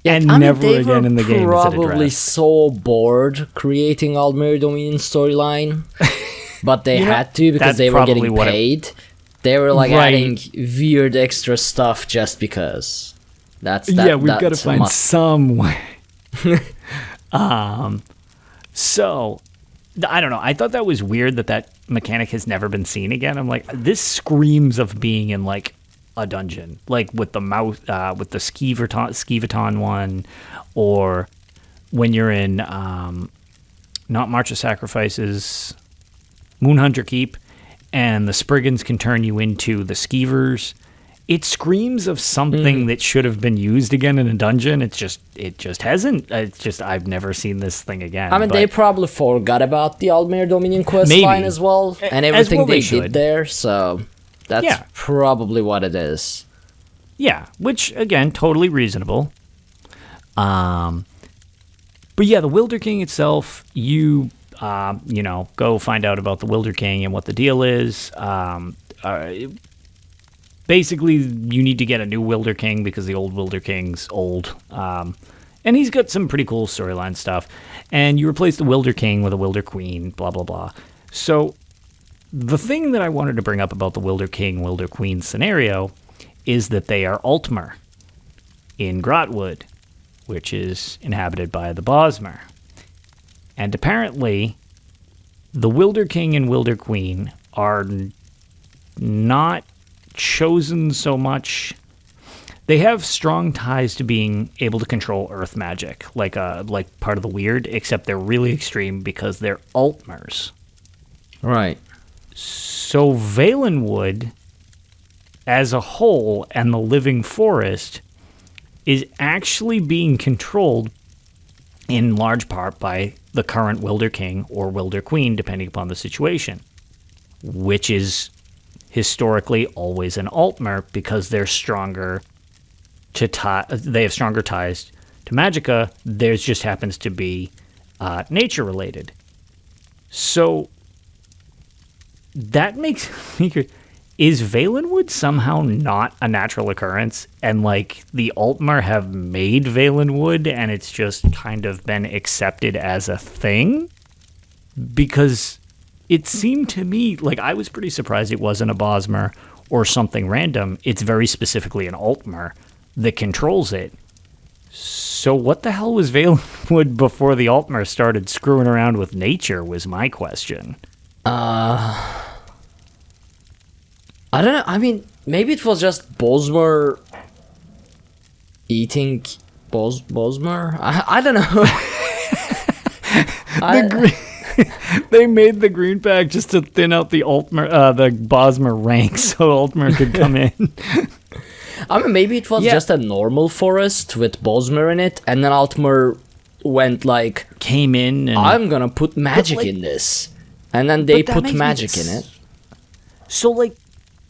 and never again in the game is it addressed. They were probably so bored creating Aldmeri Dominion storyline, but they had to because they were getting paid. They were adding weird extra stuff just because. We've got to find some way. So, I don't know. I thought that was weird that mechanic has never been seen again. I'm like, this screams of being in a dungeon, with the with the Skeevaton one, or when you're in not March of Sacrifices, Moonhunter Keep, and the Spriggans can turn you into the Skeevers. It screams of something that should have been used again in a dungeon. It just hasn't. I've never seen this thing again. I mean, they probably forgot about the Aldmeri Dominion quest line as well, and everything they did there. So that's probably what it is. Yeah, which again, totally reasonable. But yeah, the Wilder King itself, you go find out about the Wilder King and what the deal is. Basically, you need to get a new Wilder King because the old Wilder King's old. And he's got some pretty cool storyline stuff. And you replace the Wilder King with a Wilder Queen, blah, blah, blah. So the thing that I wanted to bring up about the Wilder King, Wilder Queen scenario is that they are Altmer in Grotwood, which is inhabited by the Bosmer. And apparently, the Wilder King and Wilder Queen are not chosen so much. They have strong ties to being able to control earth magic, like part of the weird, except they're really extreme because they're Altmers. Right. So Valenwood, as a whole, and the Living Forest, is actually being controlled in large part by the current Wilder King or Wilder Queen, depending upon the situation, which is historically always an Altmer because they're stronger they have stronger ties to magicka. Theirs just happens to be nature related. So that makes me curious. Is Valenwood somehow not a natural occurrence, and the Altmer have made Valenwood and it's just kind of been accepted as a thing? Because it seemed to me I was pretty surprised it wasn't a Bosmer or something random. It's very specifically an Altmer that controls it. So what the hell was Valenwood before the Altmer started screwing around with nature was my question. I don't know. I mean, maybe it was just Bosmer eating Bosmer? I don't know. They made the green pack just to thin out the the Bosmer ranks so Altmer could come in. I mean, maybe it was just a normal forest with Bosmer in it, and then Altmer went came in and I'm gonna put magic in this. And then they put magic in it. So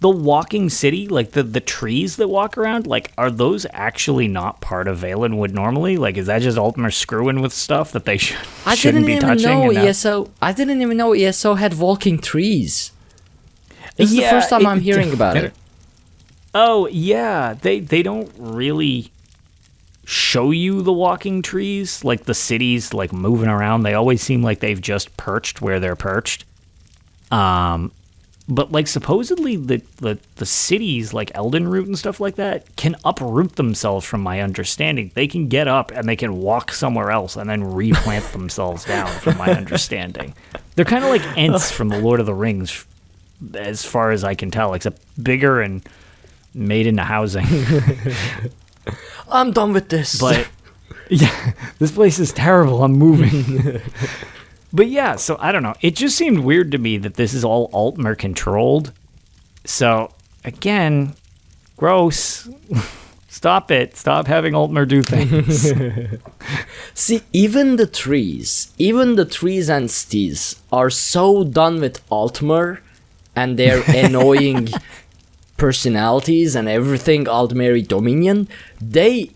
the walking city, the trees that walk around, are those actually not part of Valenwood normally? Is that just Altmer screwing with stuff that they shouldn't be touching? I didn't even know ESO had walking trees. This is the first time I'm hearing about it. Oh, yeah. They don't really show you the walking trees, the cities, moving around. They always seem like they've just perched where they're perched. But like supposedly the cities like Eldenroot and stuff like that can uproot themselves from my understanding. They can get up and they can walk somewhere else and then replant themselves down from my understanding. They're kind of like Ents from the Lord of the Rings as far as I can tell, except bigger and made into housing. I'm done with this. But yeah, this place is terrible. I'm moving. But yeah, so I don't know. It just seemed weird to me that this is all Altmer controlled. So again, gross. Stop it. Stop having Altmer do things. See, even the trees and stees are so done with Altmer and their annoying personalities and everything Aldmeri Dominion. They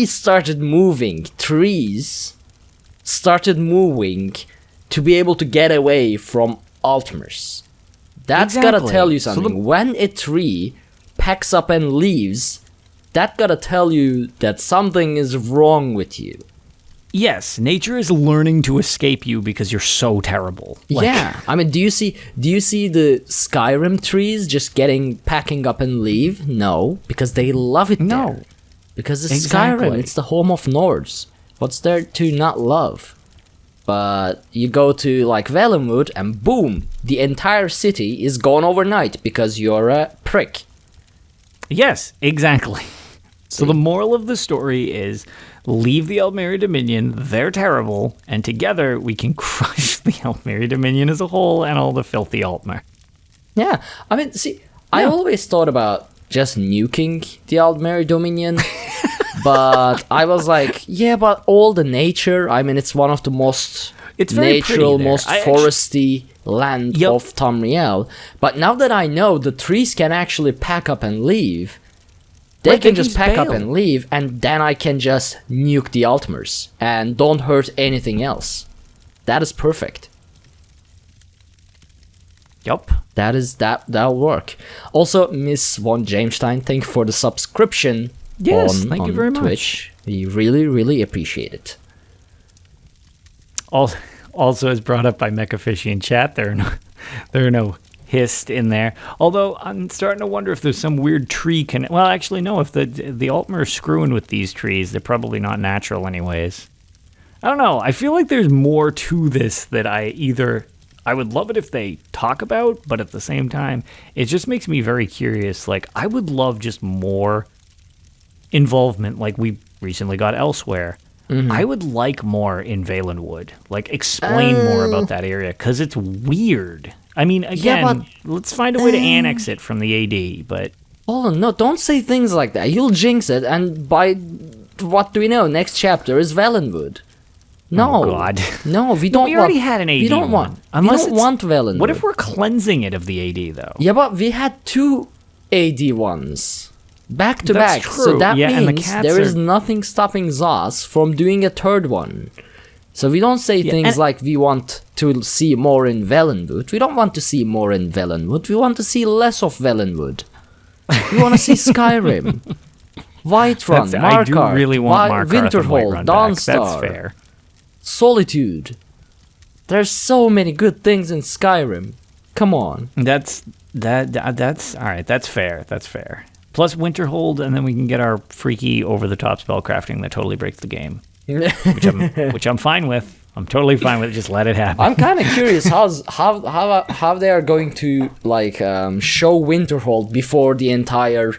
started moving. Trees started moving to be able to get away from Altmers. That's gotta tell you something. When a tree packs up and leaves, that gotta tell you that something is wrong with you. Yes, nature is learning to escape you because you're so terrible. Yeah, I mean, do you see the Skyrim trees just packing up and leave? No, because they love it there. Because it's Skyrim, it's the home of Nords. What's there to not love? But you go to like Valenwood and boom, the entire city is gone overnight because you're a prick. Yes, exactly. So the moral of the story is leave the Aldmeri Dominion, they're terrible, and together we can crush the Aldmeri Dominion as a whole and all the filthy Altmer. Yeah, I mean, see, I always thought about just nuking the Aldmeri Dominion. But I was like, yeah, but all the nature, I mean, it's one of the most natural, most foresty land of Tamriel. But now that I know the trees can actually pack up and leave, they can just pack up and leave, and then I can just nuke the Altmers and don't hurt anything else. That is perfect. Yup. That'll work. Also, Miss Von Jamestein, thank you for the subscription. Yes, thank you very much. Twitch. We really, really appreciate it. Also, as brought up by Mechafishi in chat, there are no hissed in there. Although I'm starting to wonder if there's some weird tree well, actually, no. If the Altmer are screwing with these trees, they're probably not natural, anyways. I don't know. I feel like there's more to this that I would love it if they talk about, but at the same time, it just makes me very curious. Like, I would love just more involvement like we recently got elsewhere. I would like more in Valenwood. Like, explain more about that area, because it's weird. I mean, again, let's find a way to annex it from the AD, but... Oh, no, don't say things like that. You'll jinx it, and by... What do we know? Next chapter is Valenwood. No. Oh, God. No, we don't we already had an AD We don't want... We don't want Valenwood. What if we're cleansing it of the AD, though? Yeah, but we had 2 AD ones. Back to back. True. So that means there is nothing stopping Zaz from doing a 3rd one. So we don't say things like we want to see more in Valenwood. We don't want to see more in Valenwood. We want to see less of Valenwood. We want to see Skyrim, Whiterun, Markarth, I do really want Markarth Winterhold, Dawnstar. That's fair. Solitude. There's so many good things in Skyrim. Come on. That's all right. That's fair. That's fair. Plus Winterhold, and then we can get our freaky over-the-top spellcrafting that totally breaks the game, which I'm fine with. I'm totally fine with it. Just let it happen. I'm kind of curious how they are going to show Winterhold before the entire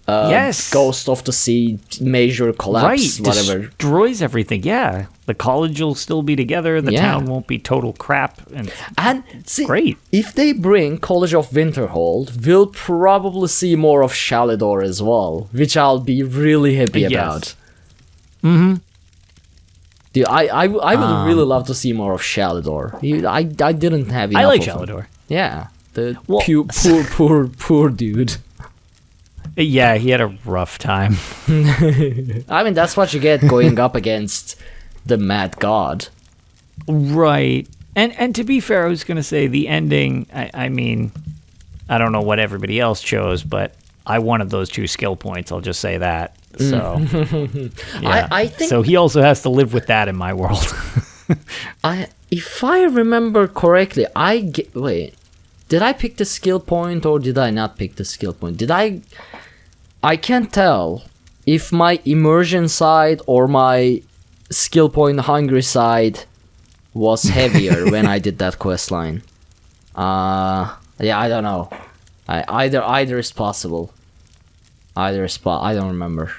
Ghost of the Sea major collapse, whatever. Destroys everything. Yeah, the college will still be together. The town won't be total crap. And see, great. If they bring College of Winterhold, we'll probably see more of Shalador as well, which I'll be really happy about. Mm-hmm. Dude, I would really love to see more of Shalador. I didn't have enough. I like of Shalador. Him. Yeah, the poor dude. Yeah, he had a rough time. I mean, that's what you get going up against the Mad God. Right. And to be fair, I was going to say the ending, I mean, I don't know what everybody else chose, but I wanted those 2 skill points, I'll just say that. So, yeah. I think so he also has to live with that in my world. if I remember correctly, wait. Did I pick the skill point or did I not pick the skill point? I can't tell if my immersion side or my skill point hungry side was heavier when I did that quest line. Yeah, I don't know. Either is possible. I don't remember.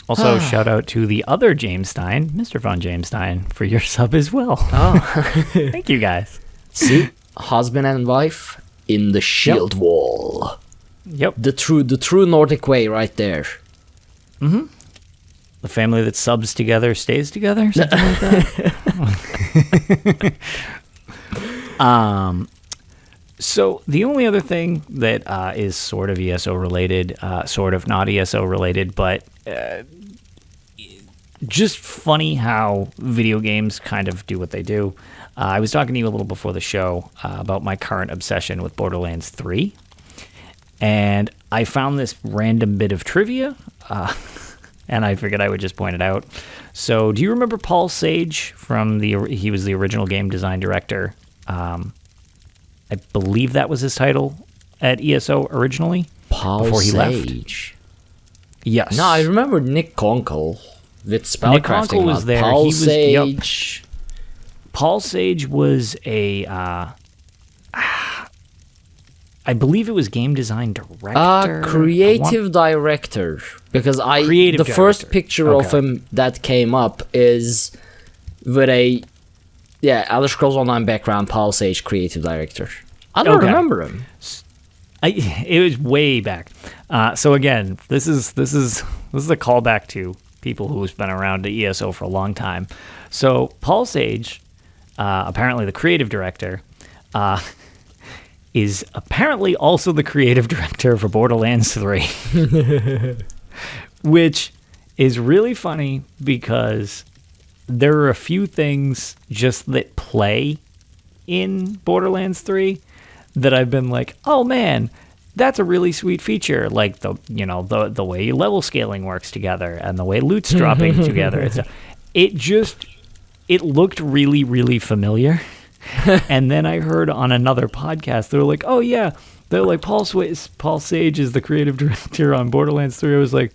Also, shout out to the other Jamestown, Mr. Von Jamestown, for your sub as well. Oh, thank you guys. See, husband and wife in the shield wall. Yep. The true Nordic way, right there. Mm-hmm. The family that subs together stays together, something like that. So the only other thing that is sort of ESO related, sort of not ESO related, but just funny how video games kind of do what they do. I was talking to you a little before the show about my current obsession with Borderlands 3, and I found this random bit of trivia, and I figured I would just point it out. So do you remember Paul Sage he was the original game design director? I believe that was his title at ESO originally. Paul before he Sage. Left. Yes. No, I remember Nick Conkle with spellcrafting. Nick Conkle was there. Paul Sage. Yep. Paul Sage was I believe it was game design director. Creative director. Because the first picture of him that came up is with a Elder Scrolls Online background, Paul Sage, creative director. I don't remember him. It was way back. So again, this is a callback to people who's been around the ESO for a long time. So Paul Sage, apparently the creative director, is apparently also the creative director for Borderlands 3, which is really funny because there are a few things just that play in Borderlands 3 that I've been like, oh man, that's a really sweet feature. Like the way level scaling works together and the way loot's dropping together. It looked really, really familiar. And then I heard on another podcast, they were like, oh yeah, they're like, Paul Sage is the creative director on Borderlands 3. I was like,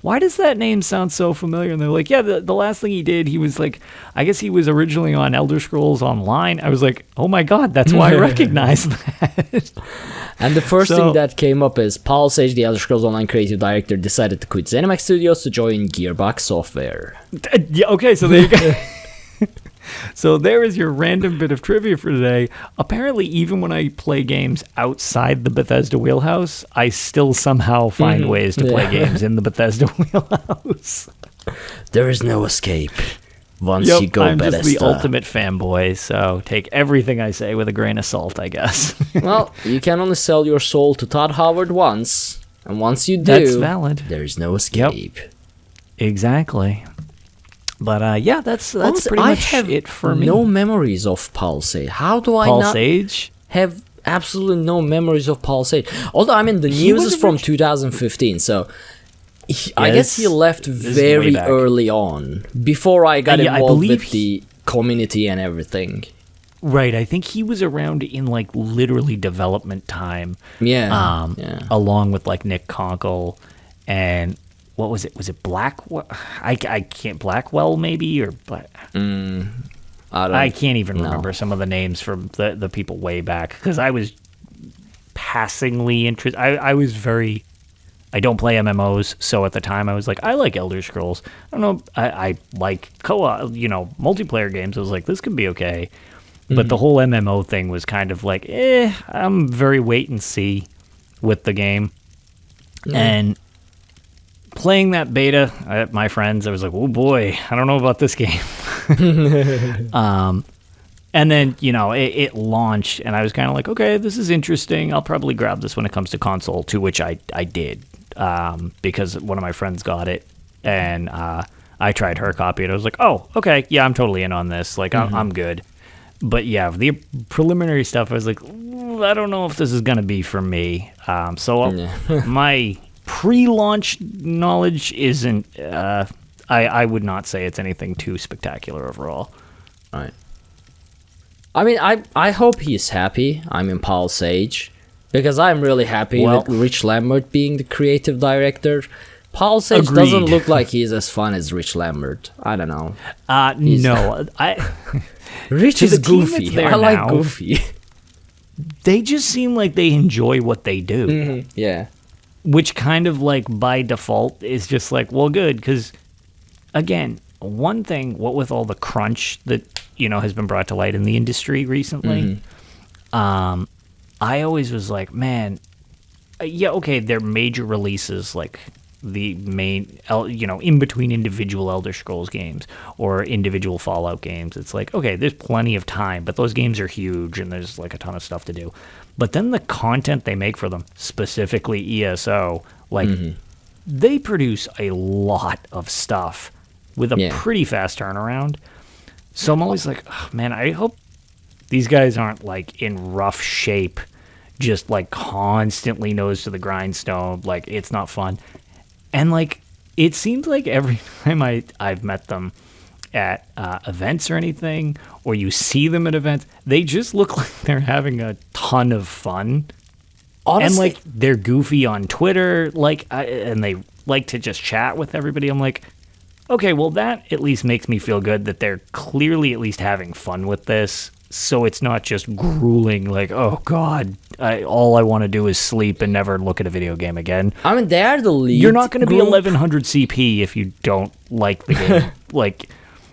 why does that name sound so familiar? And they're like, yeah, the last thing he did, he was like, I guess he was originally on Elder Scrolls Online. I was like, oh my God, that's why I recognize that. And the first thing that came up is Paul Sage, the Elder Scrolls Online creative director, decided to quit ZeniMax Studios to join Gearbox Software. Yeah, okay, so there you go. So there is your random bit of trivia for today. Apparently, even when I play games outside the Bethesda wheelhouse, I still somehow find ways to play games in the Bethesda wheelhouse. There is no escape once you go I'm Bethesda. Just the ultimate fanboy, so take everything I say with a grain of salt, I guess. Well, you can only sell your soul to Todd Howard once, and once you do, that's valid. There is no escape. Yep. Exactly. But that's Honestly, pretty much it for me. No memories of Paul Sage. How do I Paul not Sage? have absolutely no memories of Paul Sage? Although, I mean, the news is from 2015, so I guess he left very early on, before I got involved with the community and everything. Right, I think he was around in, like, literally development time. Yeah. Along with, like, Nick Conkle and... What was it? Was it Blackwell? I can't... Blackwell, maybe? Or I can't even remember some of the names from the people way back, because I was passingly interested. I was very... I don't play MMOs, so at the time I was like, I like Elder Scrolls. I don't know, I like co-op, multiplayer games. I was like, this could be okay. But the whole MMO thing was kind of like, I'm very wait and see with the game. And... playing that beta at my friends, I was like, oh boy, I don't know about this game. And then, it launched, and I was kind of like, okay, this is interesting. I'll probably grab this when it comes to console, to which I did, because one of my friends got it, and I tried her copy, and I was like, oh, okay, yeah, I'm totally in on this. Like, I'm good. But yeah, the preliminary stuff, I was like, I don't know if this is going to be for me. My... pre-launch knowledge isn't... I would not say it's anything too spectacular overall. Right. I mean, I hope he's happy. I'm in Paul Sage. Because I'm really happy with Rich Lambert being the creative director. Paul Sage doesn't look like he's as fun as Rich Lambert. I don't know. No. Rich is goofy. I like Goofy. They just seem like they enjoy what they do. Mm-hmm. Yeah. Which kind of like by default is just like, well, good. Because, again, one thing, what with all the crunch that, has been brought to light in the industry recently, I always was like, man, yeah, okay, they're major releases, like the main, in between individual Elder Scrolls games or individual Fallout games. It's like, okay, there's plenty of time, but those games are huge and there's like a ton of stuff to do. But then the content they make for them, specifically ESO, like they produce a lot of stuff with a pretty fast turnaround. So I'm always like, oh, man, I hope these guys aren't like in rough shape, just like constantly nose to the grindstone. Like it's not fun. And like it seems like every time I've met them at events or anything, or you see them at events, they just look like they're having a ton of fun. Honestly, and like they're goofy on Twitter, and they like to just chat with everybody. I'm like, okay, well that at least makes me feel good that they're clearly at least having fun with this. So it's not just grueling, like, oh God, all I want to do is sleep and never look at a video game again. I mean, they are the lead. You're not going to be 1100 CP if you don't like the game. Like,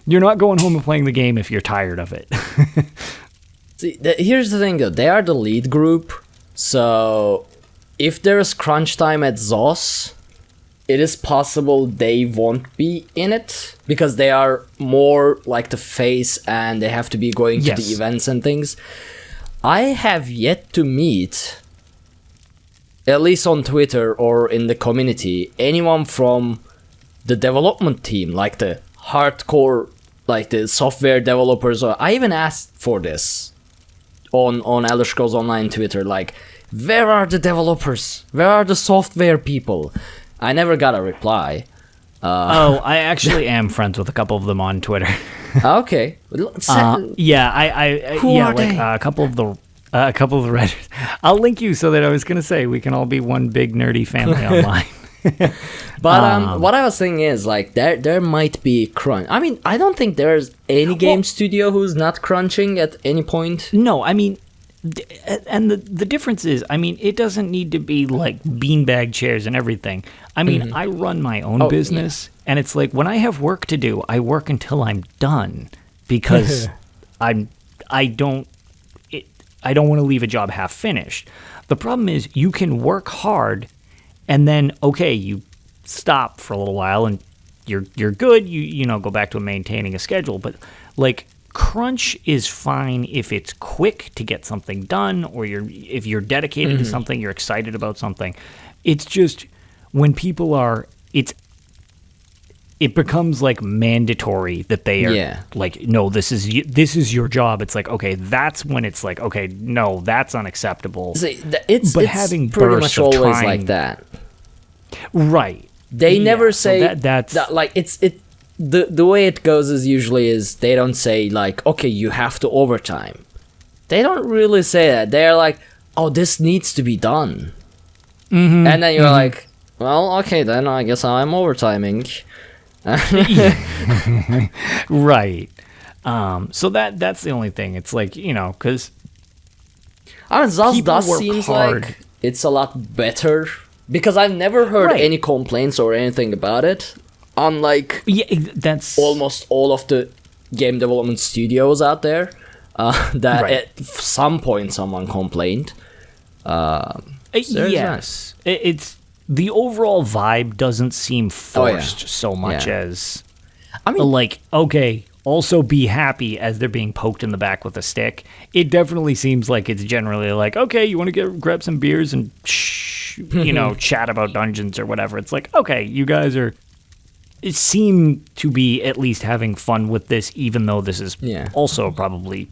you're not going home and playing the game if you're tired of it. See, here's the thing, though. They are the lead group, so if there's crunch time at ZOS, it is possible they won't be in it because they are more like the face and they have to be going to the events and things. I have yet to meet, at least on Twitter or in the community, anyone from the development team, like the hardcore, like the software developers. Or I even asked for this on Elder Scrolls Online Twitter, like, where are the developers? Where are the software people? I never got a reply. I actually am friends with a couple of them on Twitter. Okay. Who are they? A couple of the Reddit. I'll link you so that I was gonna say we can all be one big nerdy family online. But what I was saying is like there might be crunch. I mean, I don't think there's any game studio who's not crunching at any point. No, I mean. And the difference is, I mean, it doesn't need to be like beanbag chairs and everything. I mean, I run my own business, and it's like when I have work to do, I work until I'm done because I don't want to leave a job half finished. The problem is you can work hard, and then you stop for a little while, and you're good. You go back to maintaining a schedule, but like. Crunch is fine if it's quick to get something done, or if you're dedicated to something, you're excited about something. It's just when people are, it becomes like mandatory that they are like, no, this is your job. It's like, okay, that's when it's like, okay, no, that's unacceptable. See, it's having pretty much always time, like that, right? They never say that's like it's. The way it goes is they don't say like, okay, you have to overtime. They don't really say that. They're like, oh, this needs to be done. And then you're like, well, okay, then I guess I'm overtiming. Right. So that's the only thing. It's like, because I mean, ZOS seems like it's a lot better because I've never heard any complaints or anything about it. Unlike that's almost all of the game development studios out there, that at some point someone complained. Yes, it's the overall vibe doesn't seem forced so much as, I mean, like, okay, also be happy as they're being poked in the back with a stick. It definitely seems like it's generally like, okay, you want to grab some beers and chat about dungeons or whatever. It's like, okay, you guys seem to be at least having fun with this, even though this is also probably,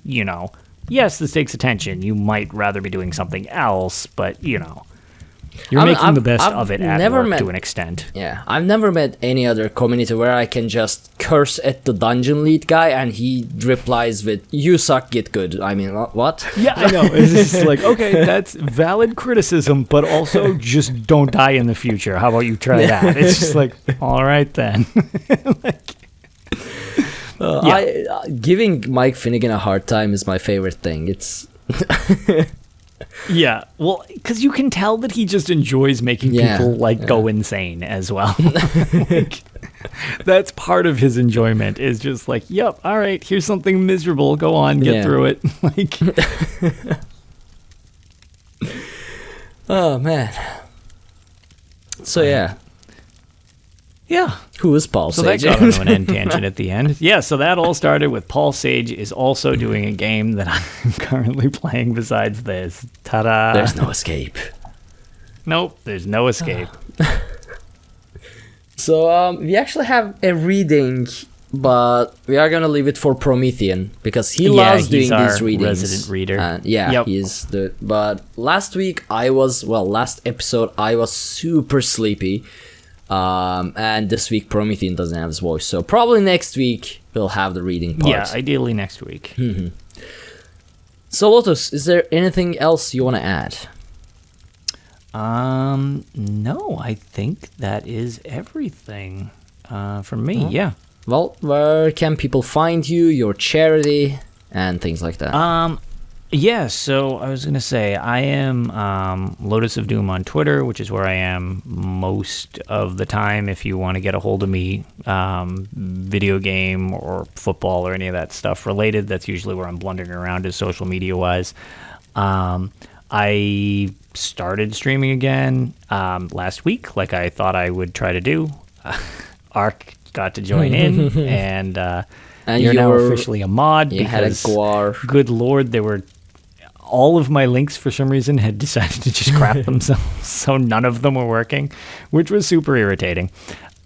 yes, this takes attention. You might rather be doing something else, but, You're making the best I've of it at never work to an extent. Yeah, I've never met any other community where I can just curse at the dungeon lead guy and he replies with, "You suck, get good." I mean, what? Yeah, I know. It's just like, okay, that's valid criticism, but also just don't die in the future. How about you try that? It's just like, all right then. Giving Mike Finnegan a hard time is my favorite thing. It's yeah, well, because you can tell that he just enjoys making people go insane as well. Like, that's part of his enjoyment, is just like, yep, all right, here's something miserable, go on, get through it. Like, oh man. So yeah, who is Paul so Sage? that got onto an end tangent at the end. Yeah, so that all started with Paul Sage is also doing a game that I'm currently playing besides this. Ta-da! There's no escape. Nope, there's no escape. So we actually have a reading, but we are gonna leave it for Promethean because he loves doing these readings. Resident reader. And he's the. But last episode I was super sleepy. And this week Promethean doesn't have his voice, so probably next week we'll have the reading part. Yeah, ideally next week. Mm-hmm. So Lotus, is there anything else you want to add? No, I think that is everything from me. Yeah. Well, where can people find you, your charity, and things like that? Yeah, so I was going to say, I am Lotus of Doom on Twitter, which is where I am most of the time. If you want to get a hold of me, video game or football or any of that stuff related, that's usually where I'm blundering around as social media-wise. I started streaming again last week, like I thought I would try to do. Ark got to join in, and you're now officially a mod. You had a guar. Good Lord, there were... all of my links for some reason had decided to just crap themselves, so none of them were working, which was super irritating.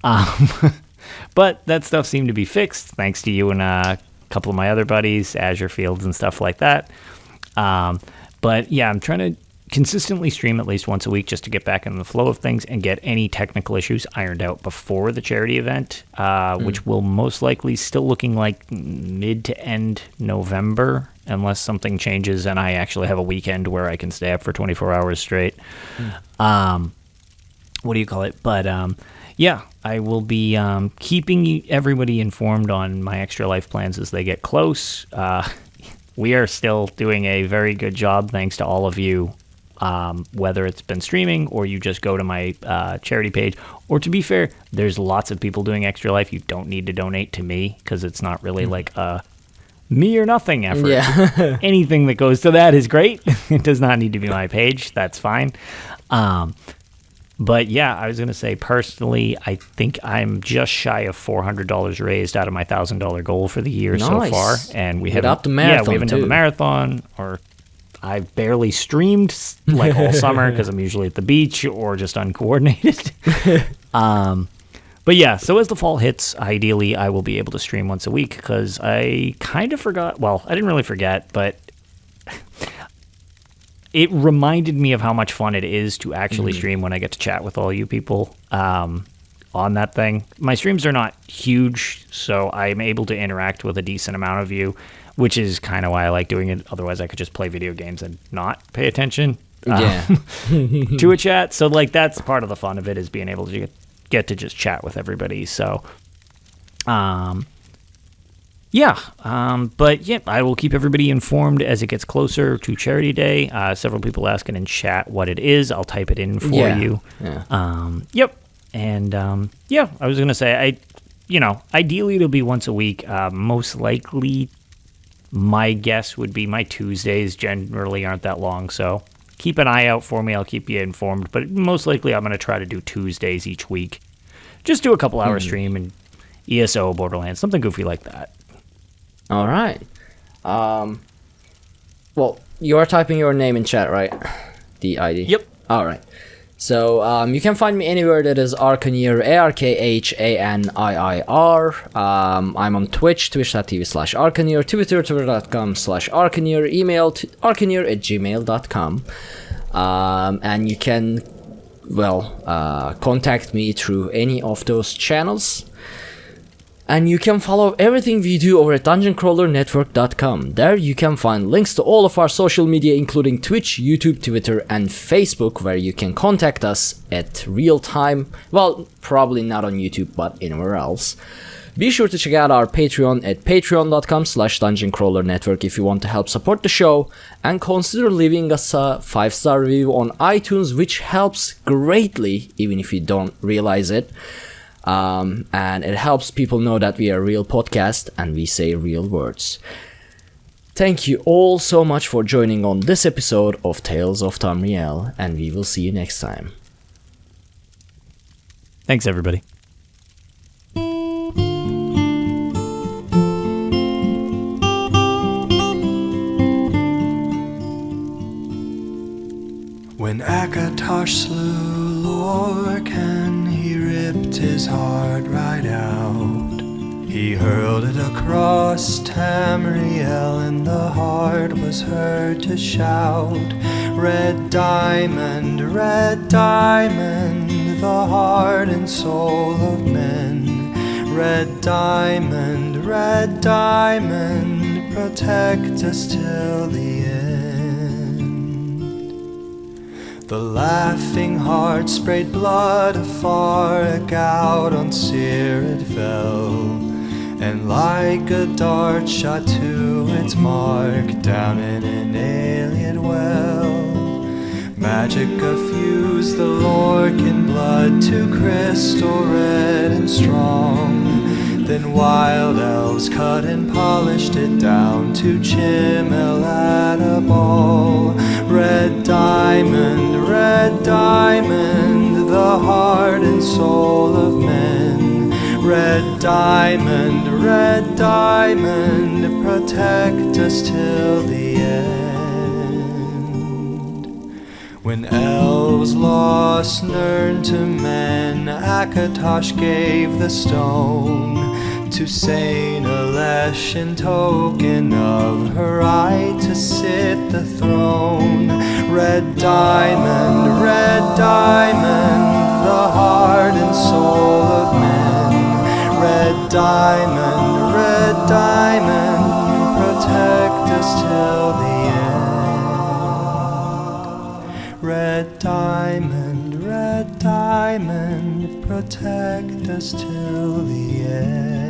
But that stuff seemed to be fixed, thanks to you and a couple of my other buddies, Azure Fields and stuff like that. But yeah, I'm trying to consistently stream at least once a week just to get back in the flow of things and get any technical issues ironed out before the charity event, which will most likely still looking like mid to end November, unless something changes and I actually have a weekend where I can stay up for 24 hours straight. What do you call it? But yeah, I will be keeping everybody informed on my Extra Life plans as they get close. We are still doing a very good job, thanks to all of you, whether it's been streaming or you just go to my charity page. Or to be fair, there's lots of people doing Extra Life. You don't need to donate to me because it's not really like a me or nothing effort. Yeah. Anything that goes to that is great. It does not need to be my page. That's fine. But yeah, I was going to say, personally, I think I'm just shy of $400 raised out of my $1,000 goal for the year so far. And we haven't done the marathon, or I've barely streamed like all summer because I'm usually at the beach or just uncoordinated. But yeah, so as the fall hits, ideally I will be able to stream once a week because I kind of forgot. Well, I didn't really forget, but it reminded me of how much fun it is to actually stream when I get to chat with all you people on that thing. My streams are not huge, so I'm able to interact with a decent amount of you, which is kind of why I like doing it. Otherwise, I could just play video games and not pay attention to a chat. So like that's part of the fun of it, is being able to get to just chat with everybody. So but yeah, I will keep everybody informed as it gets closer to Charity Day. Several people asking in chat what it is. I'll type it in for you. Yep. And I was gonna say, ideally it'll be once a week. Most likely, my guess would be my Tuesdays generally aren't that long, so keep an eye out for me. I'll keep you informed, but most likely I'm gonna try to do Tuesdays each week. Just do a couple hour stream and ESO Borderlands, something goofy like that. All right. Well, you are typing your name in chat, right? The ID. Yep. All right. So you can find me anywhere that is Arkhaniir, ARKHANIIR. I'm on Twitch, twitch.tv/Arkhaniir, Twitter, twitter.com/Arkhaniir, email arkhaniir@gmail.com. And you can contact me through any of those channels. And you can follow everything we do over at dungeoncrawlernetwork.com. There you can find links to all of our social media, including Twitch, YouTube, Twitter, and Facebook, where you can contact us at real time. Well, probably not on YouTube, but anywhere else. Be sure to check out our Patreon at patreon.com/dungeoncrawlernetwork if you want to help support the show, and consider leaving us a 5-star review on iTunes, which helps greatly, even if you don't realize it. And it helps people know that we are a real podcast and we say real words. Thank you all so much for joining on this episode of Tales of Tamriel, and we will see you next time. Thanks, everybody. When Akatosh slew Lorcan, he ripped his heart right out. He hurled it across Tamriel, and the heart was heard to shout, red diamond, the heart and soul of men. Red diamond, protect us till the end. The laughing heart sprayed blood afar, a gout on Seer it fell, and like a dart shot to its mark down in an alien well. Magic effused the Lorcan blood to crystal red and strong. Then wild elves cut and polished it down to chimel at a ball. Red diamond, the heart and soul of men. Red diamond, protect us till the end. When elves lost Nirn to men, Akatosh gave the stone to Saint Alesh in token of her right to sit the throne. Red diamond, the heart and soul of men. Red diamond, protect us till the end. Red diamond, protect us till the end.